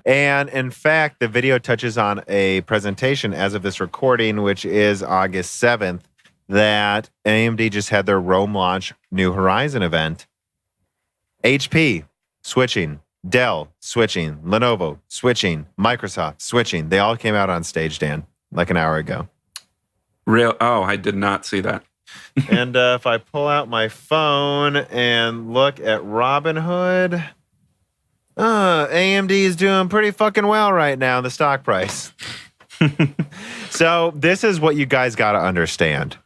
And in fact, the video touches on a presentation as of this recording, which is August 7th, that AMD just had their Rome launch New Horizon event. HP switching, Dell switching, Lenovo switching, Microsoft switching. They all came out on stage, Dan, like an hour ago. Oh, I did not see that. And if I pull out my phone and look at Robinhood, AMD is doing pretty fucking well right now, the stock price. So this is what you guys got to understand.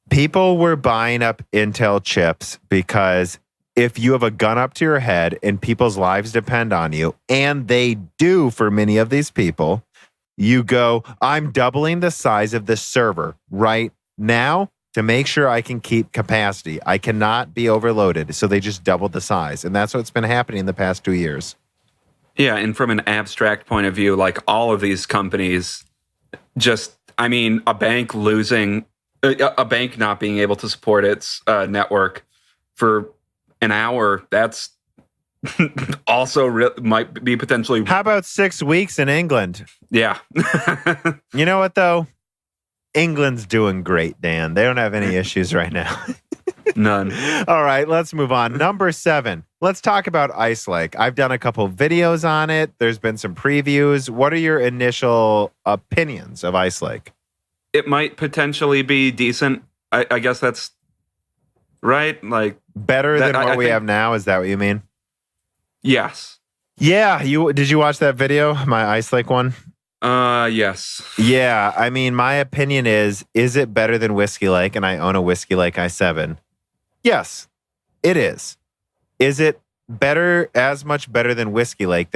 People were buying up Intel chips because if you have a gun up to your head and people's lives depend on you, and they do for many of these people, you go, I'm doubling the size of this server right now to make sure I can keep capacity. I cannot be overloaded. So they just doubled the size. And that's what's been happening in the past 2 years. Yeah, and from an abstract point of view, like all of these companies, a bank losing, a bank not being able to support its network for an hour, that's also might be potentially... How about 6 weeks in England? Yeah. You know what, though? England's doing great, Dan. They don't have any issues right now. None. All right, let's move on. Number 7. Let's talk about Ice Lake. I've done a couple videos on it. There's been some previews. What are your initial opinions of Ice Lake? It might potentially be decent. I guess that's right. Like better than what we have now. Is that what you mean? Yes. Yeah. Did you watch that video? My Ice Lake one? Yes. Yeah. I mean, my opinion is it better than Whiskey Lake? And I own a Whiskey Lake i7. Yes, it is. Is it as much better than Whiskey Lake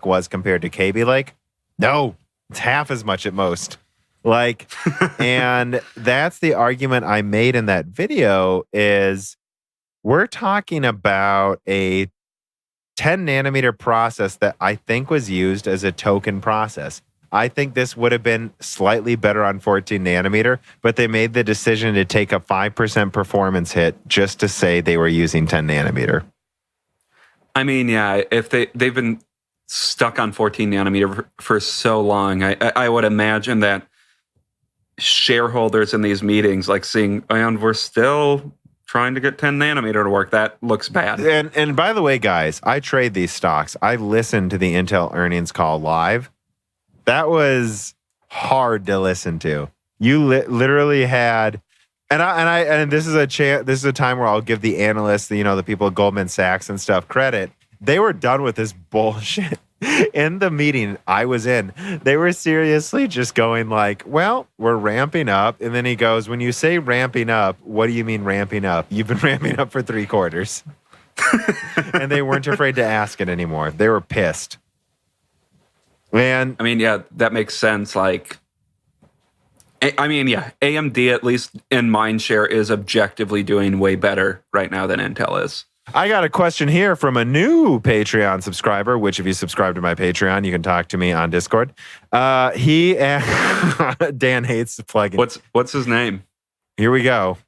was compared to KB Lake? No, it's half as much at most. And that's the argument I made in that video is we're talking about a 10 nanometer process that I think was used as a token process. I think this would have been slightly better on 14 nanometer, but they made the decision to take a 5% performance hit just to say they were using 10 nanometer. I mean, yeah, if they've been stuck on 14 nanometer for so long, I would imagine that shareholders in these meetings, like seeing, and we're still trying to get 10 nanometer to work. That looks bad. And by the way, guys, I trade these stocks. I listened to the Intel earnings call live. That was hard to listen to. You literally had, and this is a time where I'll give the analysts, the people at Goldman Sachs and stuff credit. They were done with this bullshit. In the meeting I was in, they were seriously just going like, well, we're ramping up. And then he goes, when you say ramping up, what do you mean ramping up? You've been ramping up for 3 quarters. And they weren't afraid to ask it anymore. They were pissed. And I mean, yeah, that makes sense. Like, I mean, yeah, AMD, at least in mindshare, is objectively doing way better right now than Intel is. I got a question here from a new Patreon subscriber, which if you subscribe to my Patreon, you can talk to me on Discord. Dan hates the plugin. What's his name? Here we go.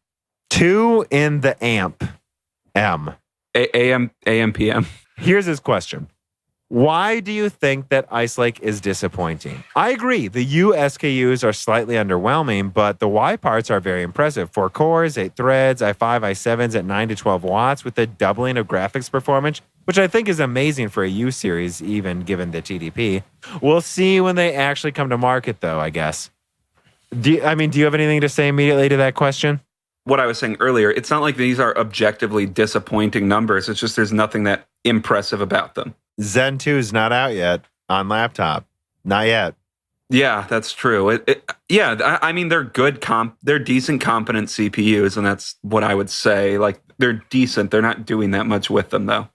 2 in the amp. AMPM. Here's his question. Why do you think that Ice Lake is disappointing? I agree. The U SKUs are slightly underwhelming, but the Y parts are very impressive. 4 cores, 8 threads, i5, i7s at 9 to 12 watts with a doubling of graphics performance, which I think is amazing for a U series, even given the TDP. We'll see when they actually come to market, though, I guess. Do you have anything to say immediately to that question? What I was saying earlier, it's not like these are objectively disappointing numbers. It's just there's nothing that impressive about them. Zen 2 is not out yet on laptop. Not yet. Yeah, that's true. I mean, they're good they're decent, competent CPUs, and that's what I would say. Like, they're decent. They're not doing that much with them, though.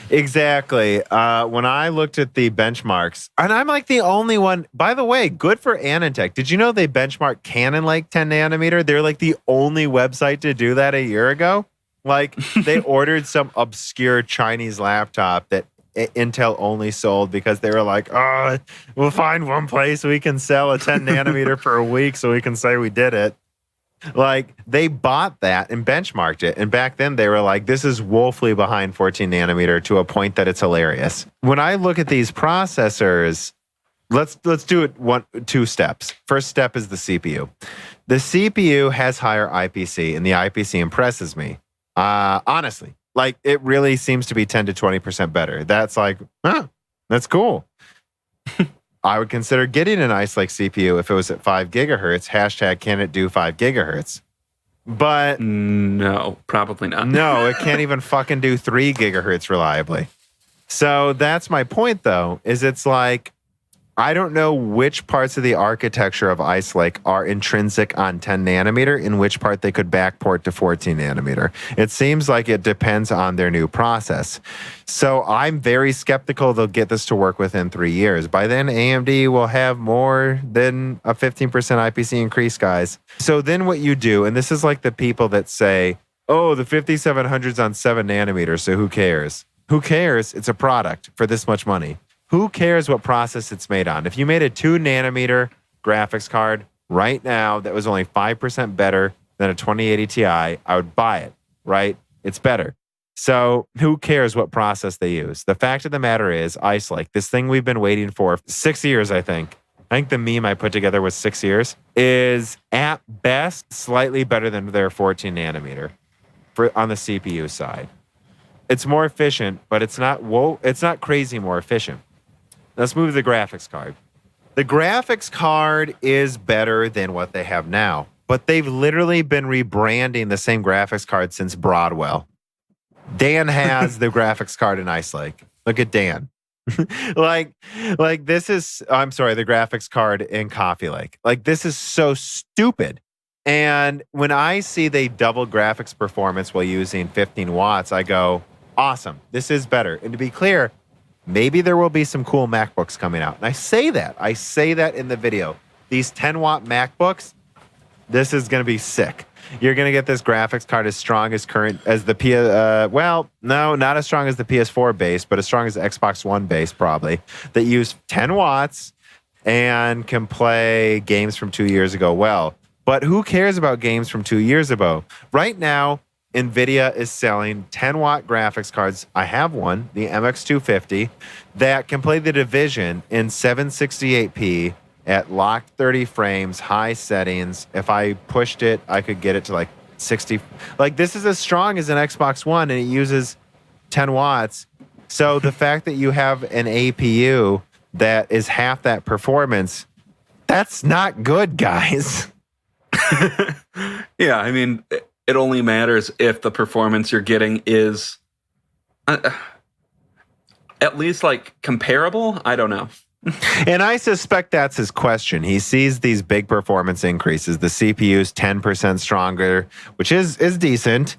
Exactly. When I looked at the benchmarks, and I'm like the only one, by the way, good for Anantech. Did you know they benchmarked Canon like 10 nanometer? They're like the only website to do that a year ago. Like, they ordered some obscure Chinese laptop that Intel only sold because they were like, oh, we'll find one place we can sell a 10 nanometer for a week so we can say we did it. Like, they bought that and benchmarked it. And back then they were like, this is woefully behind 14 nanometer to a point that it's hilarious. When I look at these processors, let's do it 2 steps. First step is the CPU. The CPU has higher IPC, and the IPC impresses me. Honestly. Like, it really seems to be 10 to 20% better. That's like, that's cool. I would consider getting an Ice Lake CPU if it was at 5 gigahertz. Hashtag, can it do 5 gigahertz? But no, probably not. No, it can't even fucking do 3 gigahertz reliably. So that's my point, though, is it's like, I don't know which parts of the architecture of Ice Lake are intrinsic on 10 nanometer, in which part they could backport to 14 nanometer. It seems like it depends on their new process. So I'm very skeptical they'll get this to work within 3 years. By then, AMD will have more than a 15% IPC increase, guys. So then what you do, and this is like the people that say, oh, the 5700's on 7 nanometers, so who cares? Who cares? It's a product for this much money. Who cares what process it's made on? If you made a 2 nanometer graphics card right now that was only 5% better than a 2080 Ti, I would buy it, right? It's better. So who cares what process they use? The fact of the matter is, Ice Lake, this thing we've been waiting for 6 years, I think. I think the meme I put together was 6 years, is at best slightly better than their 14 nanometer on the CPU side. It's more efficient, but it's not crazy more efficient. Let's move to the graphics card. The graphics card is better than what they have now, but they've literally been rebranding the same graphics card since Broadwell. Dan has the graphics card in Ice Lake. Look at Dan. like this is, I'm sorry, the graphics card in Coffee Lake. Like, this is so stupid. And when I see they double graphics performance while using 15 watts, I go, awesome, this is better. And to be clear, maybe there will be some cool MacBooks coming out. And I say that in the video. These 10-watt MacBooks, this is going to be sick. You're going to get this graphics card as strong as not as strong as the PS4 base, but as strong as the Xbox One base, probably, that use 10 watts and can play games from 2 years ago well. But who cares about games from 2 years ago? Right now, NVIDIA is selling 10-watt graphics cards. I have one, the MX250, that can play The Division in 768p at locked 30 frames, high settings. If I pushed it, I could get it to like 60. Like, this is as strong as an Xbox One, and it uses 10 watts. So the fact that you have an APU that is half that performance, that's not good, guys. Yeah, I mean, it only matters if the performance you're getting is at least like comparable. I don't know. And I suspect that's his question. He sees these big performance increases. The CPU's 10% stronger, which is decent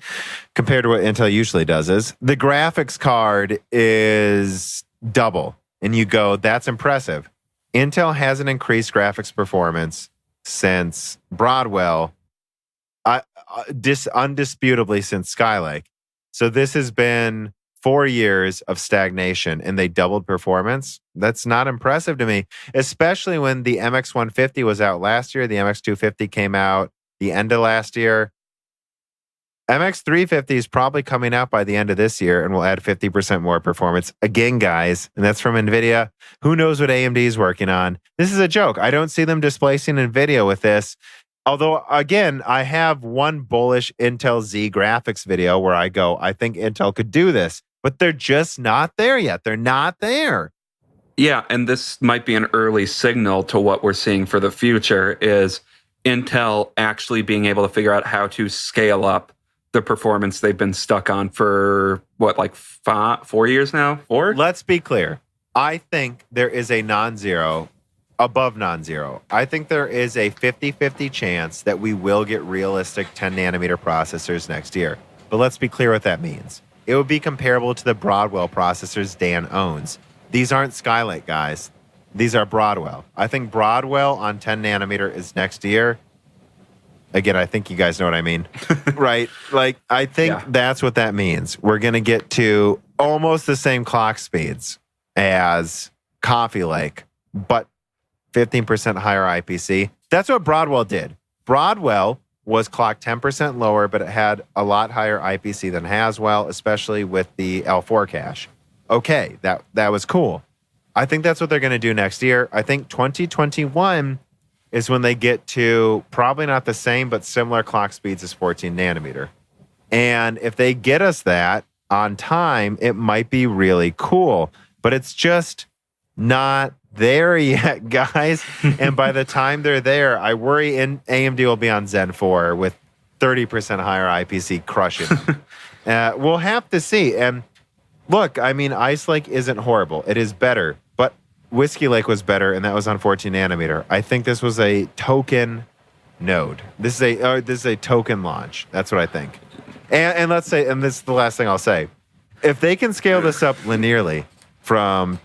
compared to what Intel usually does. Is the graphics card is double. And you go, that's impressive. Intel hasn't increased graphics performance since Broadwell, undisputably since Skylake. So this has been 4 years of stagnation, and they doubled performance. That's not impressive to me, especially when the MX150 was out last year. The MX250 came out the end of last year. MX350 is probably coming out by the end of this year and will add 50% more performance. Again, guys, and that's from NVIDIA. Who knows what AMD is working on? This is a joke. I don't see them displacing NVIDIA with this. Although, again, I have one bullish Intel Z graphics video where I go, I think Intel could do this, but they're just not there yet. They're not there. Yeah, and this might be an early signal to what we're seeing for the future is Intel actually being able to figure out how to scale up the performance they've been stuck on for, what, like 4 years now? 4? Let's be clear. I think there is a non-zero above non-zero. I think there is a 50-50 chance that we will get realistic 10-nanometer processors next year. But let's be clear what that means. It would be comparable to the Broadwell processors Dan owns. These aren't Skylake, guys. These are Broadwell. I think Broadwell on 10-nanometer is next year. Again, I think you guys know what I mean, right? Like, I think that's what that means. We're going to get to almost the same clock speeds as Coffee Lake, but 15% higher IPC. That's what Broadwell did. Broadwell was clocked 10% lower, but it had a lot higher IPC than Haswell, especially with the L4 cache. Okay, that was cool. I think that's what they're going to do next year. I think 2021 is when they get to probably not the same, but similar clock speeds as 14 nanometer. And if they get us that on time, it might be really cool, but it's just not there yet, guys. And by the time they're there, I worry AMD will be on Zen 4 with 30% higher IPC crushing. We'll have to see. And look, I mean, Ice Lake isn't horrible. It is better, but Whiskey Lake was better, and that was on 14 nanometer. I think this was a token node. This is a token launch. That's what I think. And let's say, and this is the last thing I'll say, if they can scale this up linearly from,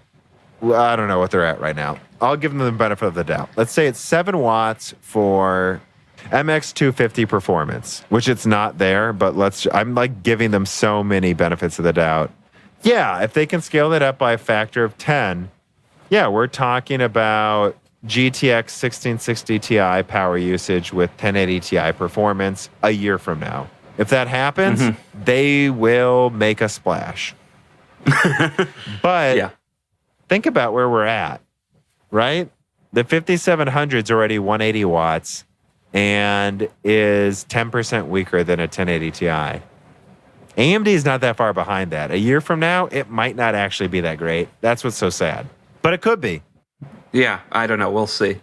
I don't know what they're at right now. I'll give them the benefit of the doubt. Let's say it's 7 watts for MX250 performance, which it's not there, but I'm like giving them so many benefits of the doubt. Yeah, if they can scale that up by a factor of 10, yeah, we're talking about GTX 1660 Ti power usage with 1080 Ti performance a year from now. If that happens, they will make a splash. But think about where we're at, right? The 5700 is already 180 watts and is 10% weaker than a 1080 Ti. AMD is not that far behind that. A year from now, it might not actually be that great. That's what's so sad. But it could be. Yeah, I don't know. We'll see.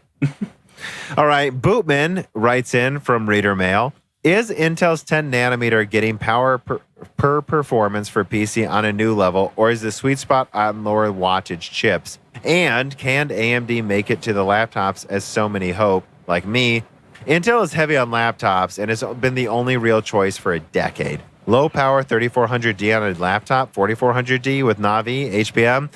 All right. Bootman writes in from Reader Mail. Is Intel's 10 nanometer getting power per performance for PC on a new level, or is the sweet spot on lower wattage chips? And can AMD make it to the laptops as so many hope, like me? Intel is heavy on laptops and has been the only real choice for a decade. Low power 3400D on a laptop, 4400D with Navi, HBM.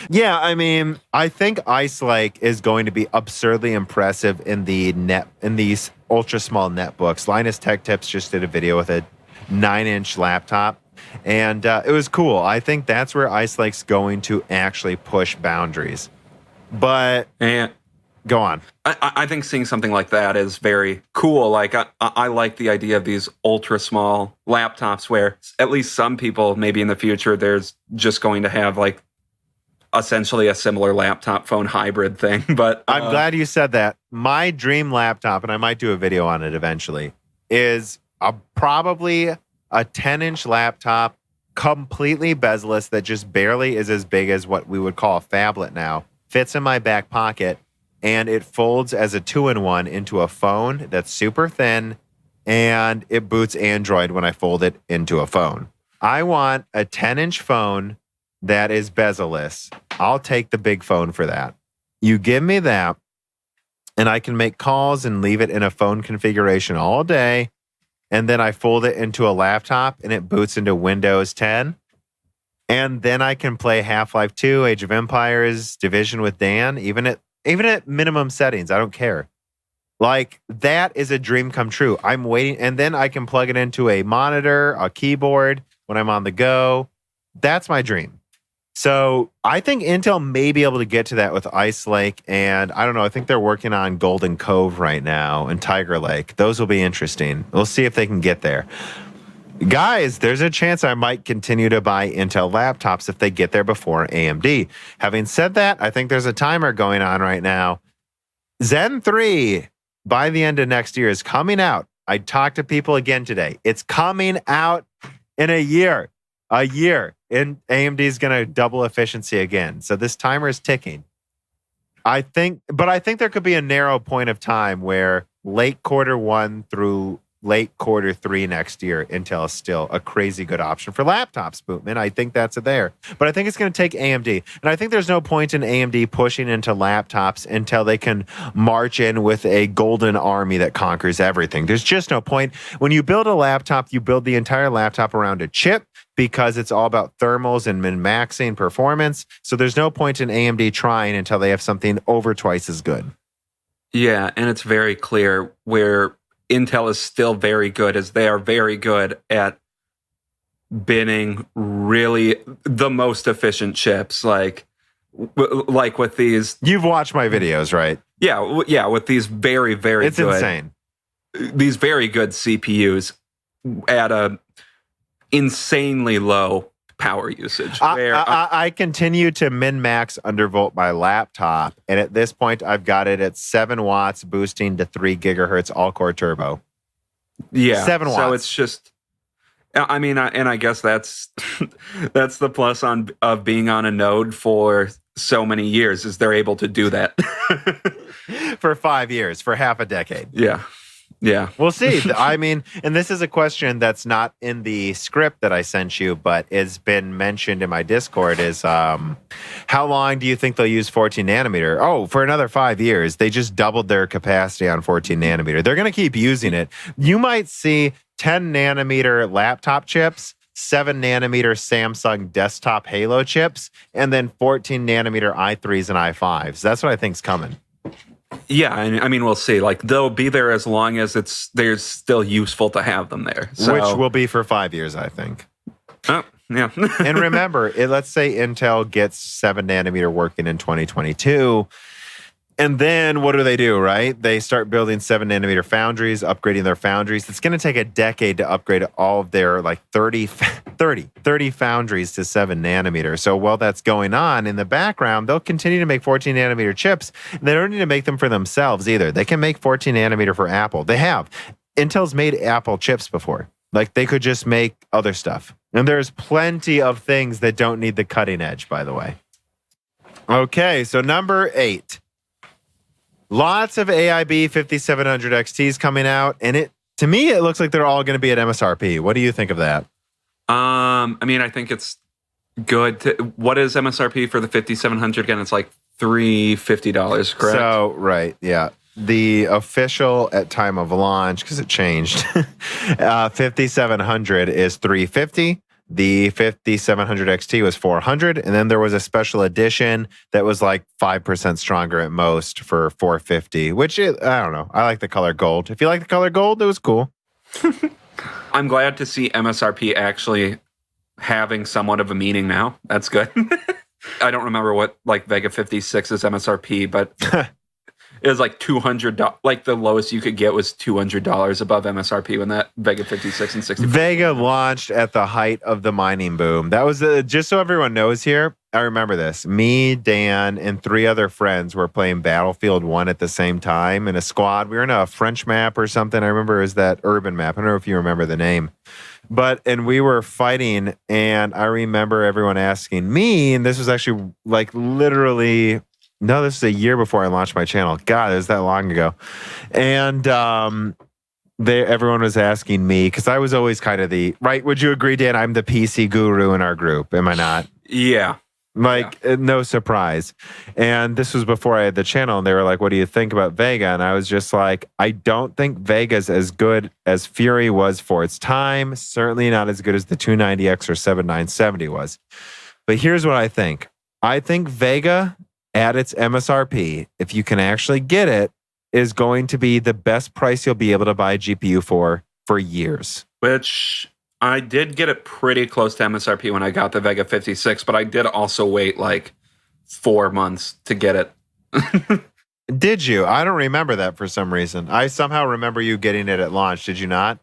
Yeah, I mean, I think Ice Lake is going to be absurdly impressive in these ultra small netbooks. Linus Tech Tips just did a video with a 9-inch laptop, and it was cool. I think that's where Ice Lake's going to actually push boundaries. But go on. I think seeing something like that is very cool. Like I like the idea of these ultra small laptops where at least some people maybe in the future there's just going to have like essentially a similar laptop phone hybrid thing. But I'm glad you said that. My dream laptop, and I might do a video on it eventually, is probably a 10-inch laptop, completely bezel-less, that just barely is as big as what we would call a phablet now. Fits in my back pocket, and it folds as a 2-in-1 into a phone that's super thin, and it boots Android when I fold it into a phone. I want a 10-inch phone that is bezel-less. I'll take the big phone for that. You give me that, and I can make calls and leave it in a phone configuration all day. And then I fold it into a laptop and it boots into Windows 10. And then I can play Half-Life 2, Age of Empires, Division with Dan, even at minimum settings. I don't care. Like, that is a dream come true. I'm waiting. And then I can plug it into a monitor, a keyboard when I'm on the go. That's my dream. So I think Intel may be able to get to that with Ice Lake, and I don't know. I think they're working on Golden Cove right now and Tiger Lake. Those will be interesting. We'll see if they can get there. Guys, there's a chance I might continue to buy Intel laptops if they get there before AMD. Having said that, I think there's a timer going on right now. Zen 3, by the end of next year, is coming out. I talked to people again today. It's coming out in a year. And AMD is going to double efficiency again. So this timer is ticking. I think there could be a narrow point of time where late Q1 through late Q3 next year, Intel is still a crazy good option for laptops, Bootman. I think that's there. But I think it's going to take AMD. And I think there's no point in AMD pushing into laptops until they can march in with a golden army that conquers everything. There's just no point. When you build a laptop, you build the entire laptop around a chip because it's all about thermals and min-maxing performance. So there's no point in AMD trying until they have something over twice as good. Yeah, and it's very clear where Intel is still very good, as they are very good at binning really the most efficient chips, like with these. You've watched my videos, right? Yeah, with these very, very it's good. It's insane. These very good CPUs at a insanely low power usage. I continue to min-max undervolt my laptop, and at this point, I've got it at 7 watts, boosting to 3 gigahertz all-core turbo. Yeah, 7 watts. So it's just, I mean, and I guess that's that's the plus of being on a node for so many years, is they're able to do that for 5 years, for half a decade. Yeah. We'll see. I mean, and this is a question that's not in the script that I sent you, but it's been mentioned in my Discord, is how long do you think they'll use 14 nanometer? Oh, for another 5 years. They just doubled their capacity on 14 nanometer. They're going to keep using it. You might see 10 nanometer laptop chips, 7 nanometer Samsung desktop Halo chips, and then 14 nanometer i3s and i5s. That's what I think's coming. Yeah, I mean, we'll see. Like, they'll be there as long as they're still useful to have them there. So, which will be for 5 years, I think. Oh, yeah. And remember, let's say Intel gets 7 nanometer working in 2022. And then what do, right? They start building 7 nanometer foundries, upgrading their foundries. It's going to take a decade to upgrade all of their 30 foundries to 7 nanometer. So while that's going on in the background, they'll continue to make 14 nanometer chips. They don't need to make them for themselves either. They can make 14 nanometer for Apple. They have. Intel's made Apple chips before. Like, they could just make other stuff. And there's plenty of things that don't need the cutting edge, by the way. Okay, so number 8. Lots of AIB 5700 XTs coming out, and to me, it looks like they're all going to be at MSRP. What do you think of that? I mean, I think it's good. What is MSRP for the 5700 again? It's like $350, correct? So, right, yeah. The official at time of launch, because it changed, 5700 is $350. The 5700 XT was $400, and then there was a special edition that was like 5% stronger at most for $450, which I don't know. I like the color gold. If you like the color gold, it was cool. I'm glad to see MSRP actually having somewhat of a meaning now. That's good. I don't remember what like Vega 56's MSRP, but it was like $200. Like the lowest you could get was $200 above MSRP when that Vega 56 and 64. Vega launched at the height of the mining boom. That was just so everyone knows here. I remember this. Me, Dan, and 3 other friends were playing Battlefield 1 at the same time in a squad. We were in a French map or something. I remember it was that urban map. I don't know if you remember the name. And we were fighting, and I remember everyone asking me, and this was actually like literally, no, this is a year before I launched my channel. God, it was that long ago. And everyone was asking me, because I was always kind of right, would you agree, Dan? I'm the PC guru in our group, am I not? Yeah. No surprise. And this was before I had the channel, and they were like, what do you think about Vega? And I was just like, I don't think Vega's as good as Fury was for its time. Certainly not as good as the 290X or 7970 was. But here's what I think. I think Vega at its MSRP, if you can actually get it, is going to be the best price you'll be able to buy a GPU for years. Which I did get it pretty close to MSRP when I got the Vega 56, but I did also wait like 4 months to get it. Did you? I don't remember that for some reason. I somehow remember you getting it at launch. Did you not?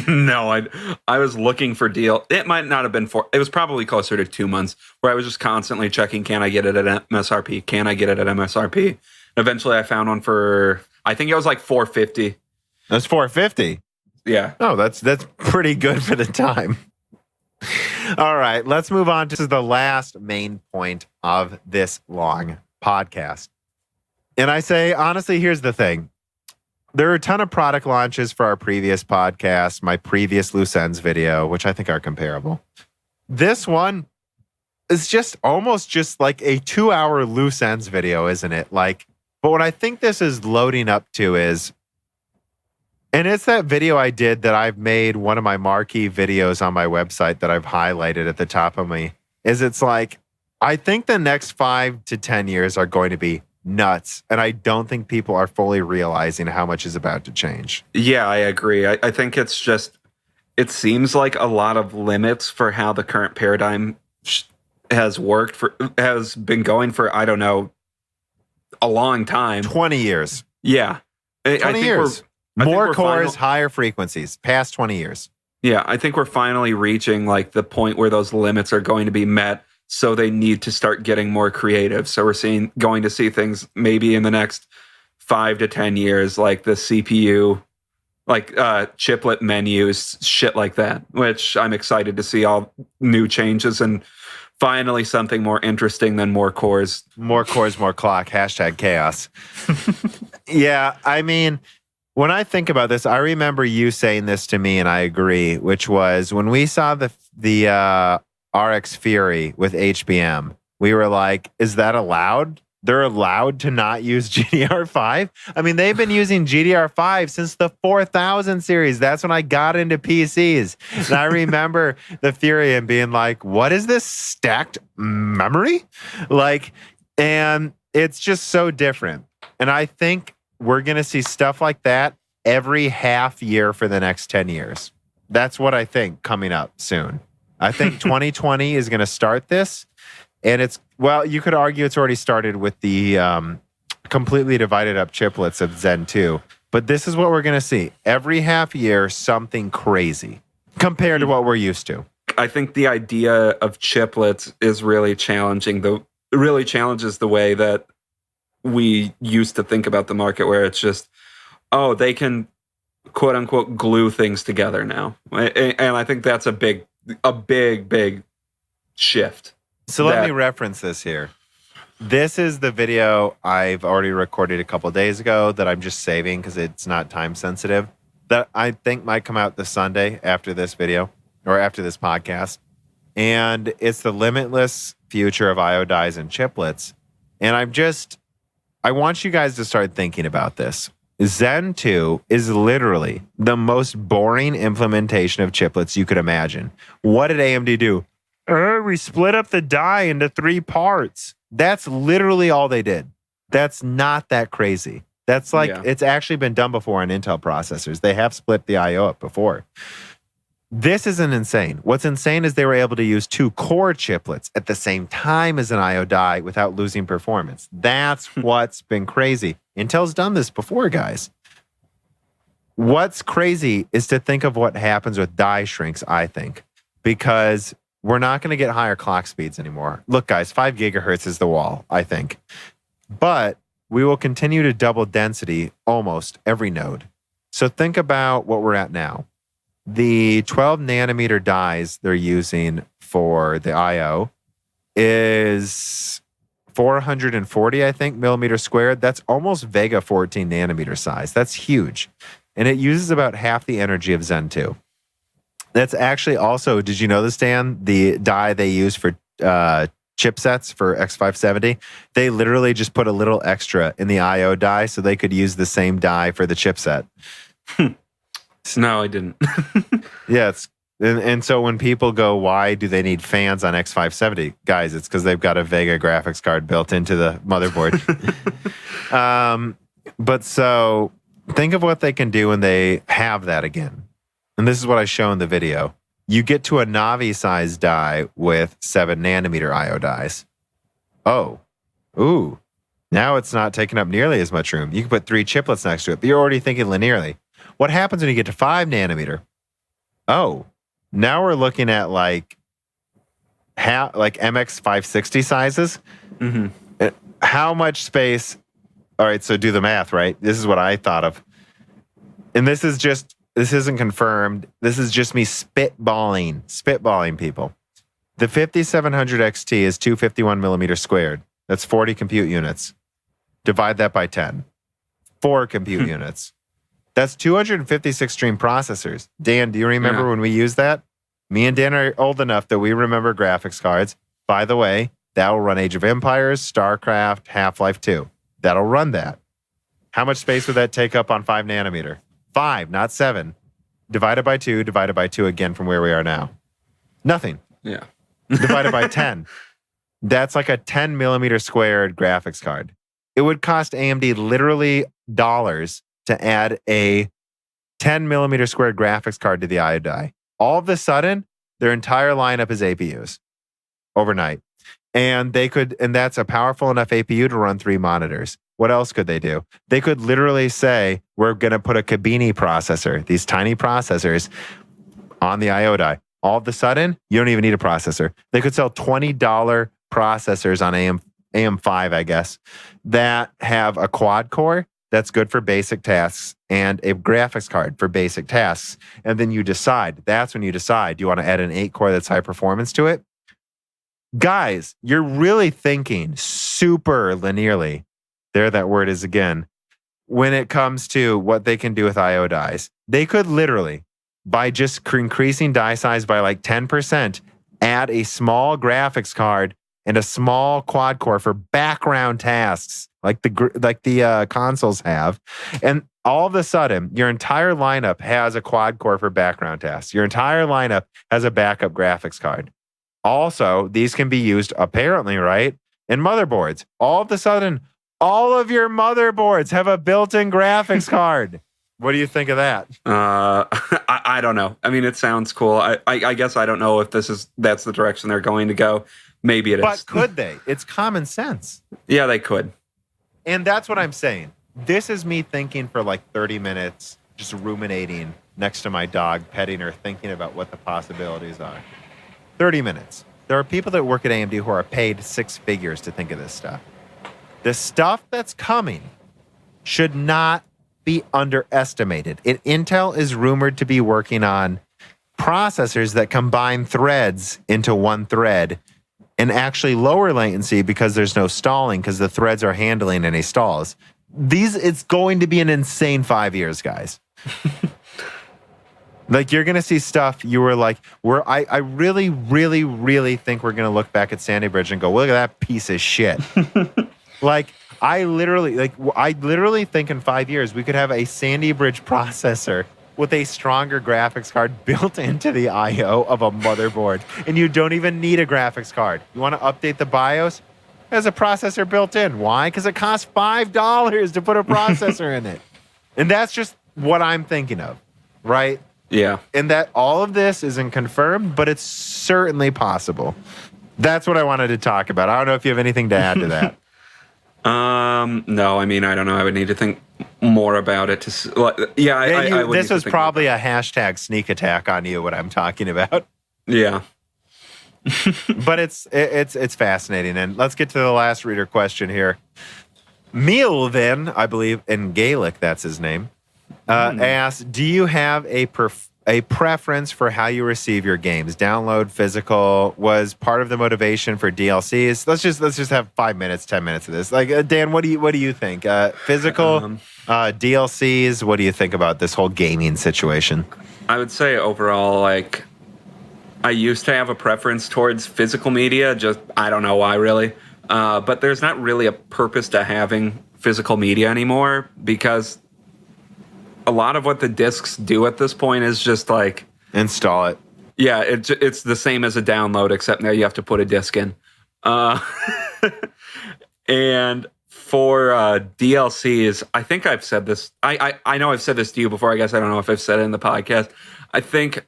No, I was looking for deal. It might not have been it was probably closer to 2 months where I was just constantly checking, can I get it at MSRP? Can I get it at MSRP? And eventually I found one for, I think it was like $450. That's $450. Yeah. Oh, that's pretty good for the time. All right, let's move on. This is the last main point of this long podcast. And I say, honestly, here's the thing. There are a ton of product launches for our previous podcast, my previous Loose Ends video, which I think are comparable. This one is just almost just like a 2-hour Loose Ends video, isn't it? But what I think this is loading up to is, and it's that video I did that I've made one of my marquee videos on my website that I've highlighted at the top of me, is it's like, I think the next 5 to 10 years are going to be nuts. And I don't think people are fully realizing how much is about to change. Yeah, I agree. I think it's just, it seems like a lot of limits for how the current paradigm has been going for, I don't know, a long time. 20 years. Yeah. 20 years. More cores, higher frequencies, past 20 years. Yeah, I think we're finally reaching like the point where those limits are going to be met. So they need to start getting more creative. So we're going to see things maybe in the next 5 to 10 years, like the CPU, like chiplet menus, shit like that, which I'm excited to see all new changes and finally something more interesting than more cores. More cores, more clock, #chaos. Yeah, I mean, when I think about this, I remember you saying this to me, and I agree, which was when we saw the RX Fury with HBM, we were like, is that allowed? They're allowed to not use GDR5? I mean, they've been using GDR5 since the 4000 series. That's when I got into PCs. And I remember the Fury and being like, what is this stacked memory? And it's just so different. And I think we're going to see stuff like that every half year for the next 10 years. That's what I think coming up soon. I think 2020 is going to start this. And you could argue it's already started with the completely divided up chiplets of Zen 2. But this is what we're going to see. Every half year, something crazy compared to what we're used to. I think the idea of chiplets is really challenging. It really challenges the way that we used to think about the market, where it's just, oh, they can quote unquote glue things together now. And I think that's a big shift. So let me reference this here. This is the video I've already recorded a couple days ago that I'm just saving because it's not time sensitive, that I think might come out this Sunday after this video or after this podcast. And it's the limitless future of IO dies and chiplets. And I want you guys to start thinking about this. Zen 2 is literally the most boring implementation of chiplets you could imagine. What did AMD do? We split up the die into 3 parts. That's literally all they did. That's not that crazy. That's It's actually been done before on Intel processors. They have split the IO up before. This isn't insane. What's insane is they were able to use 2 core chiplets at the same time as an IO die without losing performance. That's what's been crazy. Intel's done this before, guys. What's crazy is to think of what happens with die shrinks, I think. Because we're not going to get higher clock speeds anymore. Look, guys, 5 gigahertz is the wall, I think. But we will continue to double density almost every node. So think about what we're at now. The 12 nanometer dies they're using for the I/O is 440, I think, millimeter squared. That's almost Vega 14 nanometer size. That's huge. And it uses about half the energy of Zen 2. That's actually also, did you know this, Dan? The die they use for chipsets for X570, they literally just put a little extra in the I/O die so they could use the same die for the chipset. No, I didn't. Yeah, and so when people go, why do they need fans on X570? Guys, it's because they've got a Vega graphics card built into the motherboard. But so think of what they can do when they have that again. And this is what I show in the video. You get to a Navi size die with 7 nanometer I/O dies. Oh, ooh. Now it's not taking up nearly as much room. You can put 3 chiplets next to it, but you're already thinking linearly. What happens when you get to 5 nanometer? Oh, now we're looking at like MX560 sizes. Mm-hmm. How much space? All right, so do the math, right? This is what I thought of. And this isn't confirmed. This is just me spitballing people. The 5700 XT is 251 millimeters squared. That's 40 compute units. Divide that by 10. 4 compute units. That's 256 stream processors. Dan, do you remember when we used that? Me and Dan are old enough that we remember graphics cards. By the way, that will run Age of Empires, StarCraft, Half-Life 2. That'll run that. How much space would that take up on 5 nanometer? 5, not 7. Divided by 2 again from where we are now. Nothing. Yeah. Divided by 10. That's like a 10 millimeter squared graphics card. It would cost AMD literally dollars to add a 10 millimeter squared graphics card to the I/O die. All of a sudden, their entire lineup is APUs overnight. And that's a powerful enough APU to run 3 monitors. What else could they do? They could literally say, we're going to put a Kabini processor, these tiny processors, on the I/O die. All of a sudden, you don't even need a processor. They could sell $20 processors on AM5, I guess, that have a quad core that's good for basic tasks and a graphics card for basic tasks. And then you decide. That's when you decide. Do you want to add an 8-core that's high performance to it? Guys, you're really thinking super linearly. There that word is again. When it comes to what they can do with I/O dies, they could literally, by just increasing die size by like 10%, add a small graphics card and a small quad core for background tasks like the consoles have. And all of a sudden, your entire lineup has a quad core for background tasks. Your entire lineup has a backup graphics card. Also, these can be used, apparently, right, in motherboards. All of a sudden, all of your motherboards have a built-in graphics card. What do you think of that? I don't know. I mean, it sounds cool. I guess I don't know if that's the direction they're going to go. Maybe it is. But could they? It's common sense. Yeah, they could. And that's what I'm saying. This is me thinking for like 30 minutes, just ruminating next to my dog, petting her, thinking about what the possibilities are. 30 minutes. There are people that work at AMD who are paid 6 figures to think of this stuff. The stuff that's coming should not be underestimated. Intel is rumored to be working on processors that combine threads into one thread and actually lower latency because there's no stalling because the threads are handling any stalls. It's going to be an insane 5 years, guys. Like, you're going to see stuff you were like, I really, really, really think we're going to look back at Sandy Bridge and go, look at that piece of shit. Like, I literally think in 5 years we could have a Sandy Bridge processor with a stronger graphics card built into the I/O of a motherboard. And you don't even need a graphics card. You want to update the BIOS? There's a processor built in. Why? Because it costs $5 to put a processor in it. And that's just what I'm thinking of, right? Yeah. And that all of this isn't confirmed, but it's certainly possible. That's what I wanted to talk about. I don't know if you have anything to add to that. No, I mean, I don't know. I would need to think more about it. I would. This was probably a hashtag sneak attack on you, what I'm talking about. Yeah. But it's fascinating. And let's get to the last reader question here. Meal, then, I believe in Gaelic, that's his name, asks, do you have a preference for how you receive your games? Download, physical? Was part of the motivation for DLCs? Let's just have 5 minutes, 10 minutes of this. Like, Dan, what do you think? Physical, DLCs? What do you think about this whole gaming situation? I would say overall, like, I used to have a preference towards physical media. Just I don't know why, really. But there's not really a purpose to having physical media anymore, because a lot of what the discs do at this point is just like install it. Yeah, it's the same as a download, except now you have to put a disc in. And for DLCs, I think I've said this. I know I've said this to you before. I guess I don't know if I've said it in the podcast. I think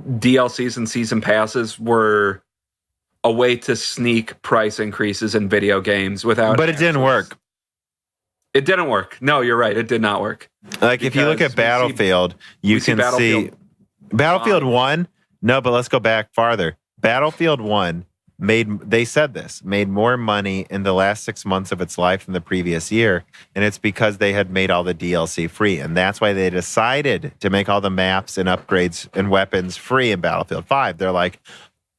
DLCs and season passes were a way to sneak price increases in video games without. But it didn't work. It didn't work. No, you're right. It did not work. Like, if you look at Battlefield, you can see Battlefield 1. No, but let's go back farther. Battlefield 1 made more money in the last 6 months of its life than the previous year. And it's because they had made all the DLC free. And that's why they decided to make all the maps and upgrades and weapons free in Battlefield 5. They're like,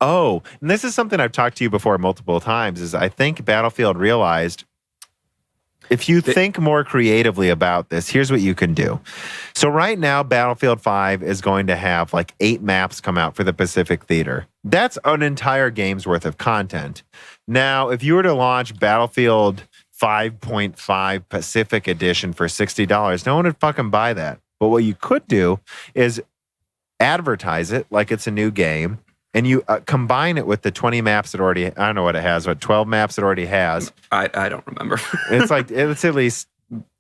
oh, and this is something I've talked to you before multiple times, is I think Battlefield realized, if you think more creatively about this, here's what you can do. So right now, Battlefield 5 is going to have like 8 maps come out for the Pacific Theater. That's an entire game's worth of content. Now, if you were to launch Battlefield 5.5 Pacific Edition for $60, no one would fucking buy that. But what you could do is advertise it like it's a new game, and you combine it with the 20 maps it already, I don't know what it has, 12 maps it already has. I don't remember. It's at least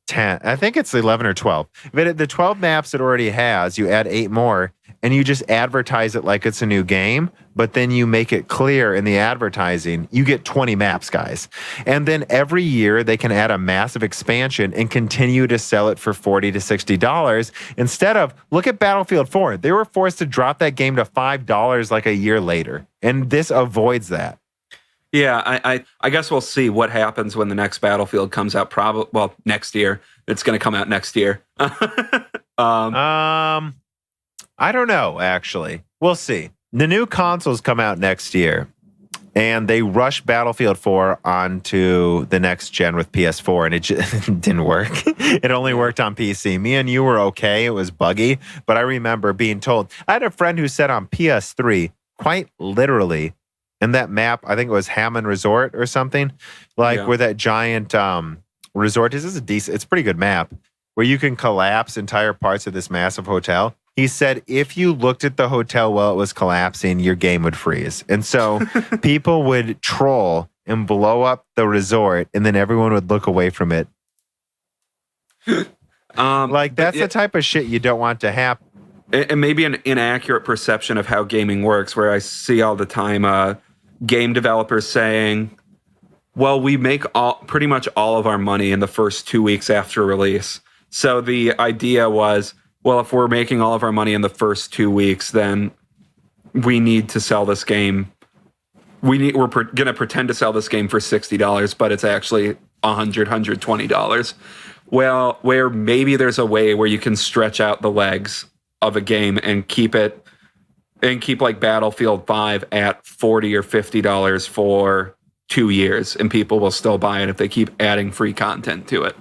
10. I think it's 11 or 12. But the 12 maps it already has, you add 8 more, and you just advertise it like it's a new game, but then you make it clear in the advertising, you get 20 maps, guys. And then every year they can add a massive expansion and continue to sell it for $40 to $60 instead of, look at Battlefield 4. They were forced to drop that game to $5 like a year later. And this avoids that. Yeah, I guess we'll see what happens when the next Battlefield comes out. Next year. It's going to come out next year. I don't know, actually. We'll see. The new consoles come out next year, and they rushed Battlefield 4 onto the next gen with PS4, and it just didn't work. It only worked on PC. Me and you were okay. It was buggy, but I remember being told. I had a friend who said on PS3, quite literally, in that map, I think it was Hammond Resort or something, where that giant resort is. It's a pretty good map, where you can collapse entire parts of this massive hotel. He said if you looked at the hotel while it was collapsing, your game would freeze. And so people would troll and blow up the resort, and then everyone would look away from it. That's the type of shit you don't want to happen. And maybe an inaccurate perception of how gaming works, where I see all the time game developers saying, well, we make pretty much all of our money in the first 2 weeks after release. So the idea was, well, if we're making all of our money in the first 2 weeks, then we need to sell this game. We're going to pretend to sell this game for $60, but it's actually $120. Well, where maybe there's a way where you can stretch out the legs of a game and keep like Battlefield 5 at $40 or $50 for 2 years, and people will still buy it if they keep adding free content to it.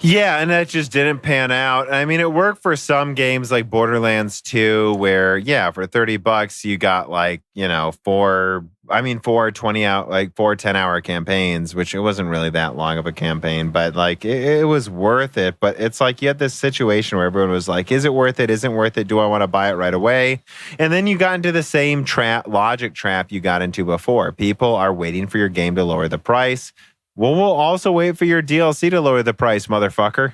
Yeah, and that just didn't pan out. I mean, it worked for some games like Borderlands 2, where, for $30 you got four 10-hour campaigns, which it wasn't really that long of a campaign, but it was worth it. But it's like you had this situation where everyone was like, is it worth it? Isn't worth it? Do I want to buy it right away? And then you got into the same logic trap you got into before. People are waiting for your game to lower the price. Well, we'll also wait for your DLC to lower the price, motherfucker.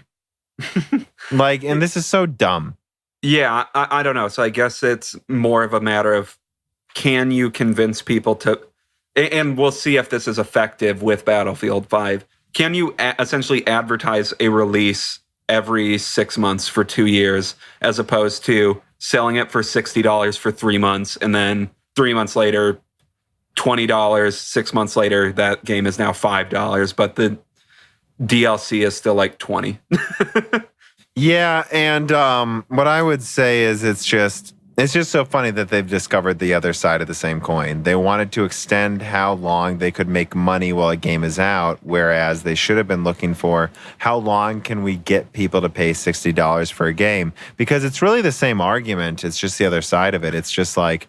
And this is so dumb. Yeah, I don't know. So I guess it's more of a matter of, can you convince people to, and we'll see if this is effective with Battlefield 5. Can you essentially advertise a release every 6 months for 2 years, as opposed to selling it for $60 for 3 months, and then 3 months later, $20. 6 months later, that game is now $5, but the DLC is still like $20. Yeah, and what I would say is it's just so funny that they've discovered the other side of the same coin. They wanted to extend how long they could make money while a game is out, whereas they should have been looking for how long can we get people to pay $60 for a game? Because it's really the same argument. It's just the other side of it. It's just like,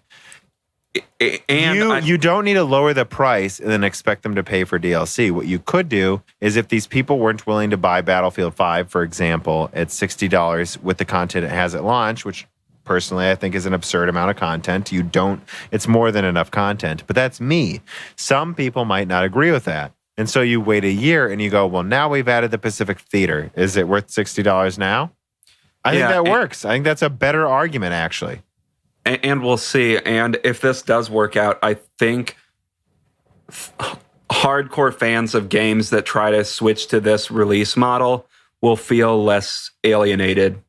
you don't need to lower the price and then expect them to pay for DLC. What you could do is if these people weren't willing to buy Battlefield 5, for example, at $60 with the content it has at launch, which personally I think is an absurd amount of content. It's more than enough content, but that's me. Some people might not agree with that. And so you wait a year and you go, well, now we've added the Pacific Theater. Is it worth $60 now? I think that works. I think that's a better argument, actually. And we'll see. And if this does work out, I think hardcore fans of games that try to switch to this release model will feel less alienated.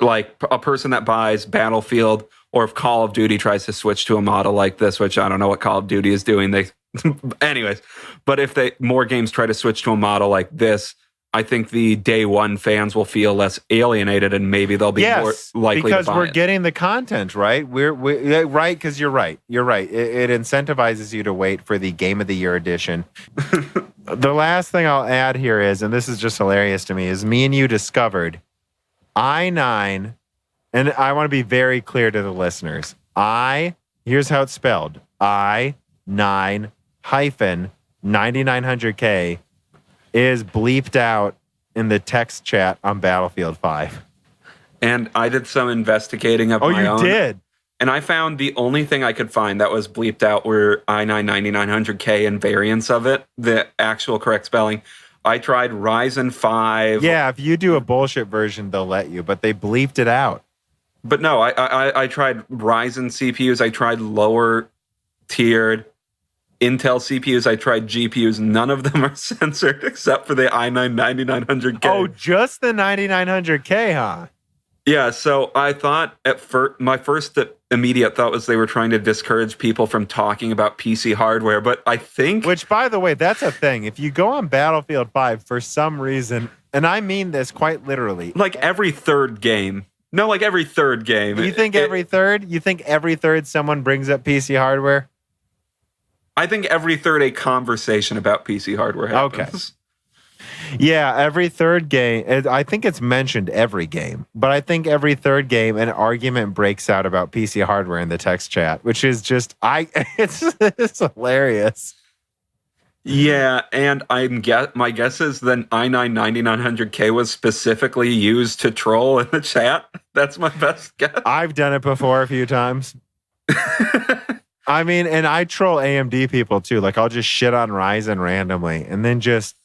Like a person that buys Battlefield, or if Call of Duty tries to switch to a model like this, which I don't know what Call of Duty is doing. Anyways, but if more games try to switch to a model like this, I think the day one fans will feel less alienated, and maybe they'll be more likely to buy it. Because we're getting the content, right? We're right, because you're right. You're right. It incentivizes you to wait for the Game of the Year edition. The last thing I'll add here is, and this is just hilarious to me, is me and you discovered I9, and I want to be very clear to the listeners. Here's how it's spelled. I9 hyphen 9900K is bleeped out in the text chat on Battlefield 5. And I did some investigating of my own. Oh, you did? And I found the only thing I could find that was bleeped out were i9 9900K and variants of it, the actual correct spelling. I tried Ryzen 5. Yeah, if you do a bullshit version, they'll let you, but they bleeped it out. But no, I tried Ryzen CPUs. I tried lower tiered Intel CPUs. I tried GPUs. None of them are censored except for the i9 9900K. Oh, just the 9900K, huh? Yeah, so I thought my first immediate thought was they were trying to discourage people from talking about PC hardware, but I think... Which, by the way, that's a thing. If you go on Battlefield 5 for some reason, and I mean this quite literally... Like every third game. No, like every third game. You think every third? You think every third someone brings up PC hardware? I think every third a conversation about PC hardware happens. Okay. Yeah, every third game. I think it's mentioned every game, but I think every third game an argument breaks out about PC hardware in the text chat, which is just it's hilarious. Yeah, and my guess is then i9 9900K was specifically used to troll in the chat. That's my best guess. I've done it before a few times. I mean, and I troll AMD people too. Like I'll just shit on Ryzen randomly and then just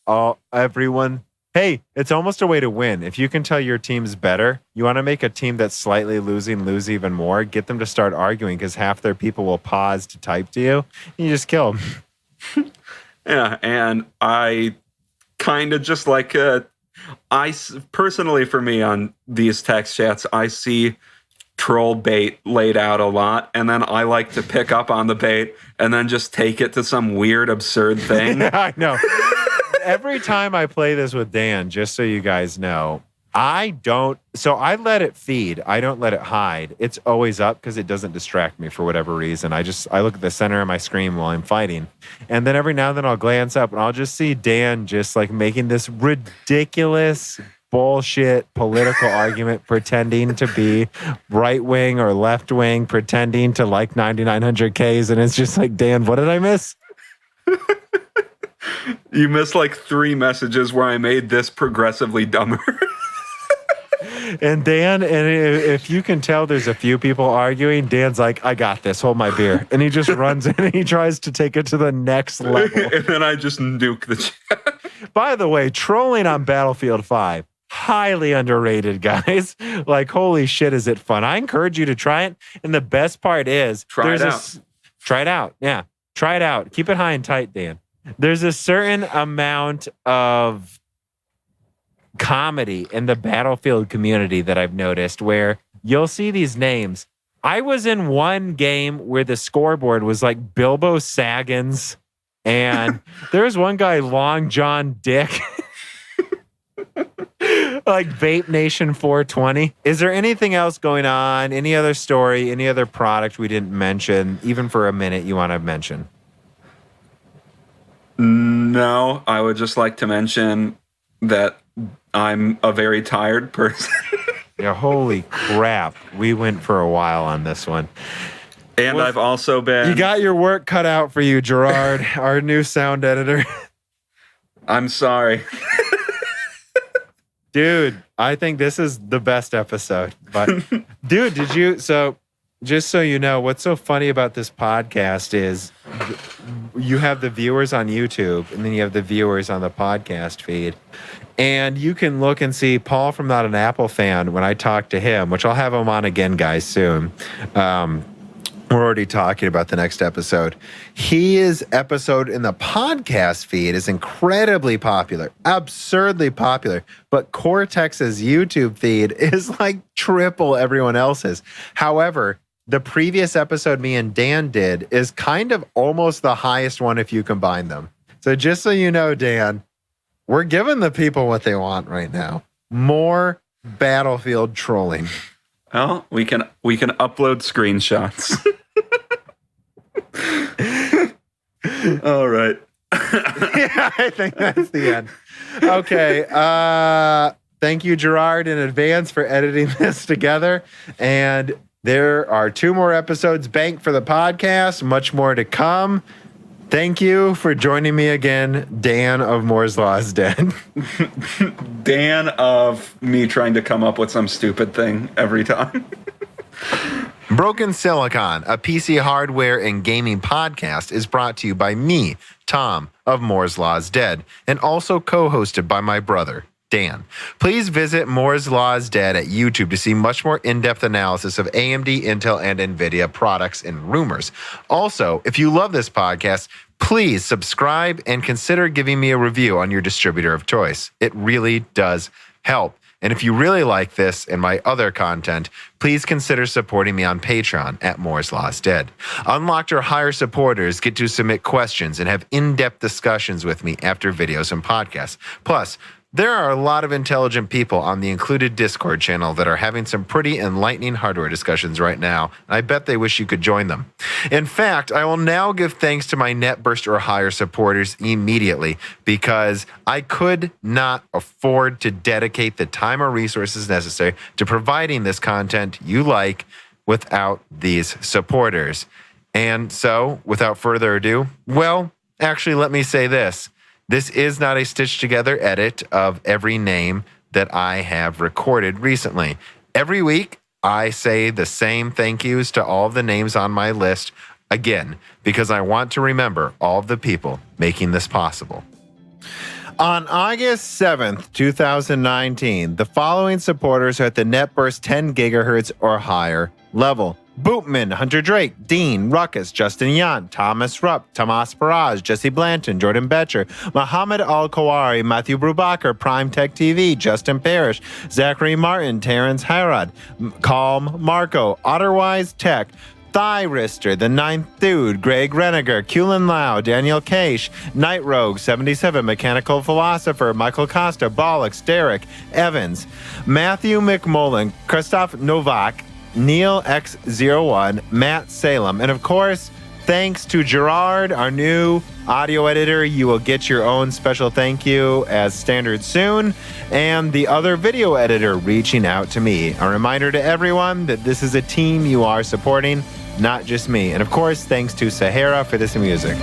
everyone, hey, it's almost a way to win. If you can tell your team's better, you want to make a team that's slightly losing, lose even more, get them to start arguing because half their people will pause to type to you. And you just kill them. Yeah, and I kind of just like, personally for me on these text chats, I see troll bait laid out a lot, and then I like to pick up on the bait and then just take it to some weird, absurd thing. I know. Every time I play this with Dan, just so you guys know, I let it feed. I don't let it hide. It's always up because it doesn't distract me for whatever reason. I look at the center of my screen while I'm fighting. And then every now and then I'll glance up and I'll just see Dan just like making this ridiculous bullshit political argument, pretending to be right wing or left wing, pretending to like 9900Ks. And it's just like, Dan, what did I miss? You missed like 3 messages where I made this progressively dumber. And Dan, and if you can tell there's a few people arguing, Dan's like, I got this, hold my beer. And he just runs in and he tries to take it to the next level. And then I just nuke the chat. By the way, trolling on Battlefield 5, highly underrated, guys. Like, holy shit, is it fun? I encourage you to try it. And the best part is... Try it out. Try it out, yeah. Try it out. Keep it high and tight, Dan. There's a certain amount of comedy in the Battlefield community that I've noticed where you'll see these names. I was in one game where the scoreboard was like Bilbo Saggins, and there was one guy, Long John Dick. Like Vape Nation 420. Is there anything else going on? Any other story? Any other product we didn't mention, even for a minute, you want to mention? No, I would just like to mention that I'm a very tired person. Yeah, holy crap. We went for a while on this one. And I've also been... You got your work cut out for you, Gerard, our new sound editor. I'm sorry. Dude, I think this is the best episode. But dude, just so you know, what's so funny about this podcast is you have the viewers on YouTube and then you have the viewers on the podcast feed. And you can look and see Paul from Not an Apple Fan when I talk to him, which I'll have him on again, guys, soon. We're already talking about the next episode. His episode in the podcast feed is incredibly popular, absurdly popular. But Cortex's YouTube feed is like triple everyone else's. However, the previous episode me and Dan did is kind of almost the highest one if you combine them. So just so you know, Dan, we're giving the people what they want right now. More Battlefield trolling. Well, we can upload screenshots. All right. Yeah, I think that's the end. Okay. Thank you, Gerard, in advance for editing this together. And there are 2 more episodes banked for the podcast, much more to come. Thank you for joining me again, Dan of Moore's Law is Dead. Dan of me trying to come up with some stupid thing every time. Broken Silicon, a PC hardware and gaming podcast, is brought to you by me, Tom of Moore's Law is Dead, and also co-hosted by my brother, Dan. Please visit Moore's Law is Dead at YouTube to see much more in-depth analysis of AMD, Intel, and NVIDIA products and rumors. Also, if you love this podcast, please subscribe and consider giving me a review on your distributor of choice. It really does help. And if you really like this and my other content, please consider supporting me on Patreon at Moore's Law is Dead. Unlocked or higher supporters get to submit questions and have in-depth discussions with me after videos and podcasts. Plus, there are a lot of intelligent people on the included Discord channel that are having some pretty enlightening hardware discussions right now, and I bet they wish you could join them. In fact, I will now give thanks to my NetBurst or higher supporters immediately because I could not afford to dedicate the time or resources necessary to providing this content you like without these supporters. And so, without further ado, well, actually, let me say this. This is not a stitched together edit of every name that I have recorded recently. Every week, I say the same thank yous to all of the names on my list, again, because I want to remember all of the people making this possible. On August 7th, 2019, the following supporters are at the NetBurst 10 gigahertz or higher level. Bootman, Hunter Drake, Dean, Ruckus, Justin Yant, Thomas Rupp, Tomas Barrage, Jesse Blanton, Jordan Betcher, Muhammad Al-Kawari, Matthew Brubaker, Prime Tech TV, Justin Parrish, Zachary Martin, Terrence Harrod, Calm Marco, Otterwise Tech, Thyrister, The Ninth Dude, Greg Reniger, Kulin Lau, Daniel Cage, Night Rogue, 77, Mechanical Philosopher, Michael Costa, Bollocks, Derek, Evans, Matthew McMullen, Christoph Novak, Neil X01, Matt Salem, and of course, thanks to Gerard, our new audio editor. You will get your own special thank you as standard soon, and the other video editor reaching out to me. A reminder to everyone that this is a team you are supporting, not just me. And of course, thanks to Sahara for this music.